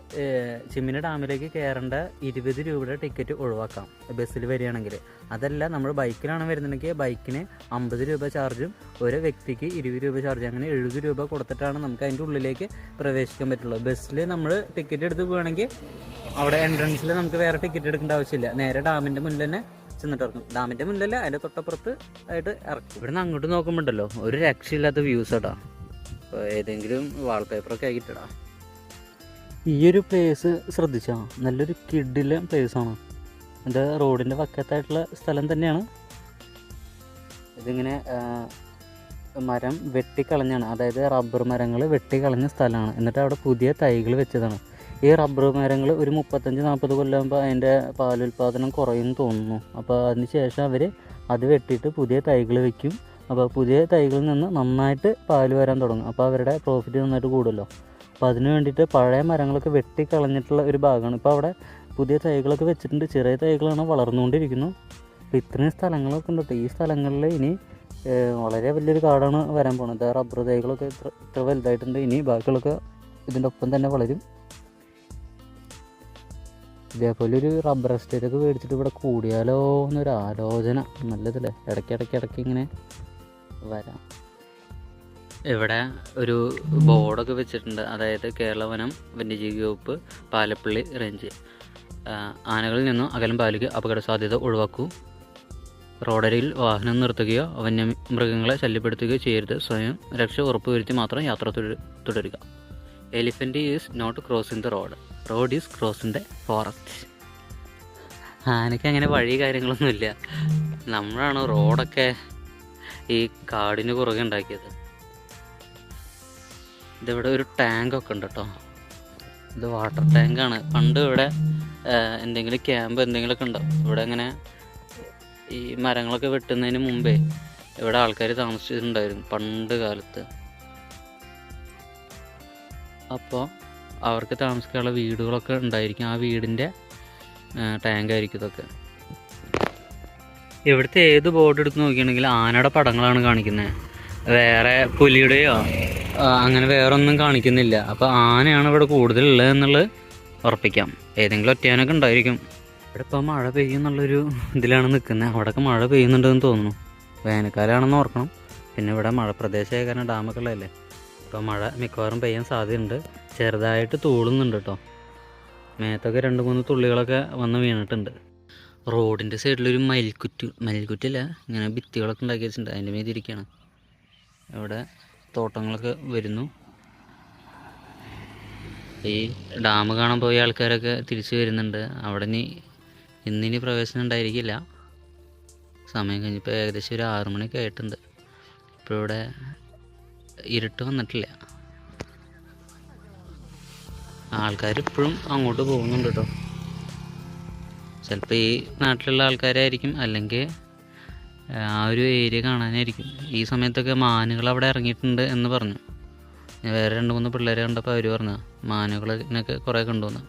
ചെമ്മിനി ഡാമിലേക്ക് കയറേണ്ട 20 രൂപയുടെ ടിക്കറ്റ് ഒഴിവാക്കാം ബസ്സിൽ വരികയാണെങ്കിൽ. അതല്ല നമ്മൾ ബൈക്കിലാണ് വരുന്നുണ്ടെങ്കിൽ ബൈക്കിന് 50 രൂപ ചാർജും ഒരു വ്യക്തിക്ക് 20 രൂപ ചാർജ്, അങ്ങനെ 70 രൂപ കൊടുത്തിട്ടാണ് നമുക്ക് അതിൻ്റെ ഉള്ളിലേക്ക് പ്രവേശിക്കാൻ പറ്റുള്ളൂ. ബസ്സിൽ നമ്മൾ ടിക്കറ്റ് എടുത്ത് പോവുകയാണെങ്കിൽ അവിടെ എൻട്രൻസിൽ നമുക്ക് വേറെ ടിക്കറ്റ് എടുക്കേണ്ട ആവശ്യമില്ല. നേരെ ഡാമിൻ്റെ മുന്നിൽ തന്നെ ചെന്നിട്ട് ഇറക്കും. ഡാമിൻ്റെ മുന്നിലല്ല, അതിൻ്റെ തൊട്ടപ്പുറത്ത് ആയിട്ട് ഇറക്കും. ഇവിടെ നിന്ന് അങ്ങോട്ട് നോക്കുമ്പോണ്ടല്ലോ ഒരു രക്ഷയില്ലാത്ത വ്യൂസ് ഇടാ. അപ്പോൾ ഏതെങ്കിലും വാൾപേപ്പറൊക്കെ ആക്കിയിട്ടിടാ. ഈ ഒരു പ്ലേസ് ശ്രദ്ധിച്ചാൽ നല്ലൊരു കിഡിലെ പ്ലേസാണ്. എൻ്റെ റോഡിൻ്റെ വക്കത്തായിട്ടുള്ള സ്ഥലം തന്നെയാണ്. ഇതിങ്ങനെ മരം വെട്ടിക്കളഞ്ഞാണ്, അതായത് റബ്ബർ മരങ്ങൾ വെട്ടിക്കളഞ്ഞ സ്ഥലമാണ്. എന്നിട്ട് അവിടെ പുതിയ തൈകൾ വെച്ചതാണ്. ഈ റബ്ബർ മരങ്ങൾ ഒരു 35-40 കൊല്ലമാകുമ്പോൾ അതിൻ്റെ പാലുൽപാദനം കുറയും തോന്നുന്നു. അപ്പോൾ അതിന് ശേഷം അവർ അത് വെട്ടിയിട്ട് പുതിയ തൈകൾ വെക്കും. അപ്പോൾ പുതിയ തൈകളിൽ നിന്ന് നന്നായിട്ട് പാല് വരാൻ തുടങ്ങും. അപ്പോൾ അവരുടെ പ്രോഫിറ്റ് നന്നായിട്ട് കൂടുമല്ലോ. അപ്പോൾ അതിന് വേണ്ടിയിട്ട് പഴയ മരങ്ങളൊക്കെ വെട്ടിക്കളഞ്ഞിട്ടുള്ള ഒരു ഭാഗമാണ്. ഇപ്പോൾ അവിടെ പുതിയ തൈകളൊക്കെ വെച്ചിട്ടുണ്ട്. ചെറിയ തൈകളാണ് വളർന്നുകൊണ്ടിരിക്കുന്നു. അപ്പോൾ ഇത്രയും സ്ഥലങ്ങളൊക്കെ ഉണ്ട്. ഈ സ്ഥലങ്ങളിൽ ഇനി വളരെ വലിയൊരു കാടാണ് വരാൻ പോകുന്നത്. റബ്ബർ തൈകളൊക്കെ ഇത്ര വലുതായിട്ടുണ്ട്. ഇനി ബാക്കിയുള്ളൊക്കെ ഇതിൻ്റെ ഒപ്പം തന്നെ വളരും. ഇതേപോലെ ഒരു റബ്ബർ എസ്റ്റേറ്റൊക്കെ മേടിച്ചിട്ട് ഇവിടെ കൂടിയാലോ എന്നൊരു ആലോചന. നല്ലതല്ലേ, ഇടയ്ക്കിടയ്ക്ക് ഇങ്ങനെ വരാം. ഇവിടെ ഒരു ബോർഡൊക്കെ വെച്ചിട്ടുണ്ട്, അതായത് കേരള വനം വന്യജീവി വകുപ്പ് പാലപ്പള്ളി റേഞ്ച്. ആനകളിൽ നിന്നും അകലം പാലിക്കുക, അപകട സാധ്യത ഒഴിവാക്കൂ, റോഡരികിൽ വാഹനം നിർത്തുകയോ വന്യമൃഗങ്ങളെ ശല്യപ്പെടുത്തുകയോ ചെയ്യരുത്, സ്വയം രക്ഷ ഉറപ്പുവരുത്തി മാത്രം യാത്ര തുടരുക. Elephant is not crossing the road is crossing the forest. ആനയ്ക്ക് അങ്ങനെ വഴി കാര്യങ്ങളൊന്നുമില്ല. നമ്മളാണ് റോഡൊക്കെ ഈ കാടിന് പുറകെ ഉണ്ടാക്കിയത്. ഇതിവിടെ ഒരു ടാങ്കൊക്കെ ഉണ്ട് കേട്ടോ. ഇത് വാട്ടർ ടാങ്കാണ്. പണ്ട് ഇവിടെ എന്തെങ്കിലും ക്യാമ്പ് എന്തെങ്കിലുമൊക്കെ ഉണ്ടാവും. ഇവിടെ അങ്ങനെ ഈ മരങ്ങളൊക്കെ വെട്ടുന്നതിന് മുമ്പേ ഇവിടെ ആൾക്കാർ താമസിച്ചിട്ടുണ്ടായിരുന്നു പണ്ട് കാലത്ത്. അപ്പോൾ അവർക്ക് താമസിക്കാനുള്ള വീടുകളൊക്കെ ഉണ്ടായിരിക്കും. ആ വീടിൻ്റെ ടാങ്കായിരിക്കും ഇതൊക്കെ. ഇവിടുത്തെ ഏത് ബോർഡ് എടുത്ത് നോക്കുകയാണെങ്കിൽ ആനയുടെ പടങ്ങളാണ് കാണിക്കുന്നത്. വേറെ പുലിയുടെയോ അങ്ങനെ വേറെ ഒന്നും കാണിക്കുന്നില്ല. അപ്പോൾ ആനയാണ് ഇവിടെ കൂടുതലുള്ളത് എന്നുള്ളത് ഉറപ്പിക്കാം. ഏതെങ്കിലും ഒറ്റയാനൊക്കെ ഉണ്ടായിരിക്കും. ഇവിടെ ഇപ്പോൾ മഴ പെയ്യുന്നുള്ളൊരു ഇതിലാണ് നിൽക്കുന്നത്. അവിടെയൊക്കെ മഴ പെയ്യുന്നുണ്ടെന്ന് തോന്നുന്നു. വേനൽക്കാലമാണെന്ന് ഓർക്കണം. പിന്നെ ഇവിടെ മഴ പ്രദേശമായ കാരണം ഡാമൊക്കെ ഉള്ളതല്ലേ, അപ്പോൾ മഴ മിക്കവാറും പെയ്യാൻ സാധ്യതയുണ്ട്. ചെറുതായിട്ട് തൂളുന്നുണ്ട് കേട്ടോ. മേത്തൊക്കെ 2-3 തുള്ളികളൊക്കെ വന്ന് വീണിട്ടുണ്ട്. റോഡിൻ്റെ സൈഡിലൊരു മയിൽക്കുറ്റല്ല, ഇങ്ങനെ ഭിത്തികളൊക്കെ ഉണ്ടാക്കി വെച്ചിട്ടുണ്ട്. അതിൻ്റെ മീതി ഇരിക്കുകയാണ്. ഇവിടെ തോട്ടങ്ങളൊക്കെ വരുന്നു. ഈ ഡാം കാണാൻ പോയ ആൾക്കാരൊക്കെ തിരിച്ചു വരുന്നുണ്ട്. അവിടെ ഇന്നിനി പ്രവേശനം ഉണ്ടായിരിക്കില്ല. സമയം കഴിഞ്ഞപ്പോൾ ഏകദേശം ഒരു 6 മണിയൊക്കെ ആയിട്ടുണ്ട്. ഇപ്പോൾ ഇവിടെ ഇരുട്ട് വന്നിട്ടില്ല. ആൾക്കാർ ഇപ്പോഴും അങ്ങോട്ട് പോകുന്നുണ്ട് കേട്ടോ. ചിലപ്പോൾ ഈ നാട്ടിലുള്ള ആൾക്കാരായിരിക്കും, അല്ലെങ്കിൽ ആ ഒരു ഏരിയ കാണാനായിരിക്കും. ഈ സമയത്തൊക്കെ മാനുകൾ അവിടെ ഇറങ്ങിയിട്ടുണ്ട് എന്ന് പറഞ്ഞു. വേറെ 2-3 പിള്ളേരെ കണ്ടപ്പോൾ അവർ പറഞ്ഞു മാനുകളൊക്കെ കുറേ കണ്ടുവന്നു.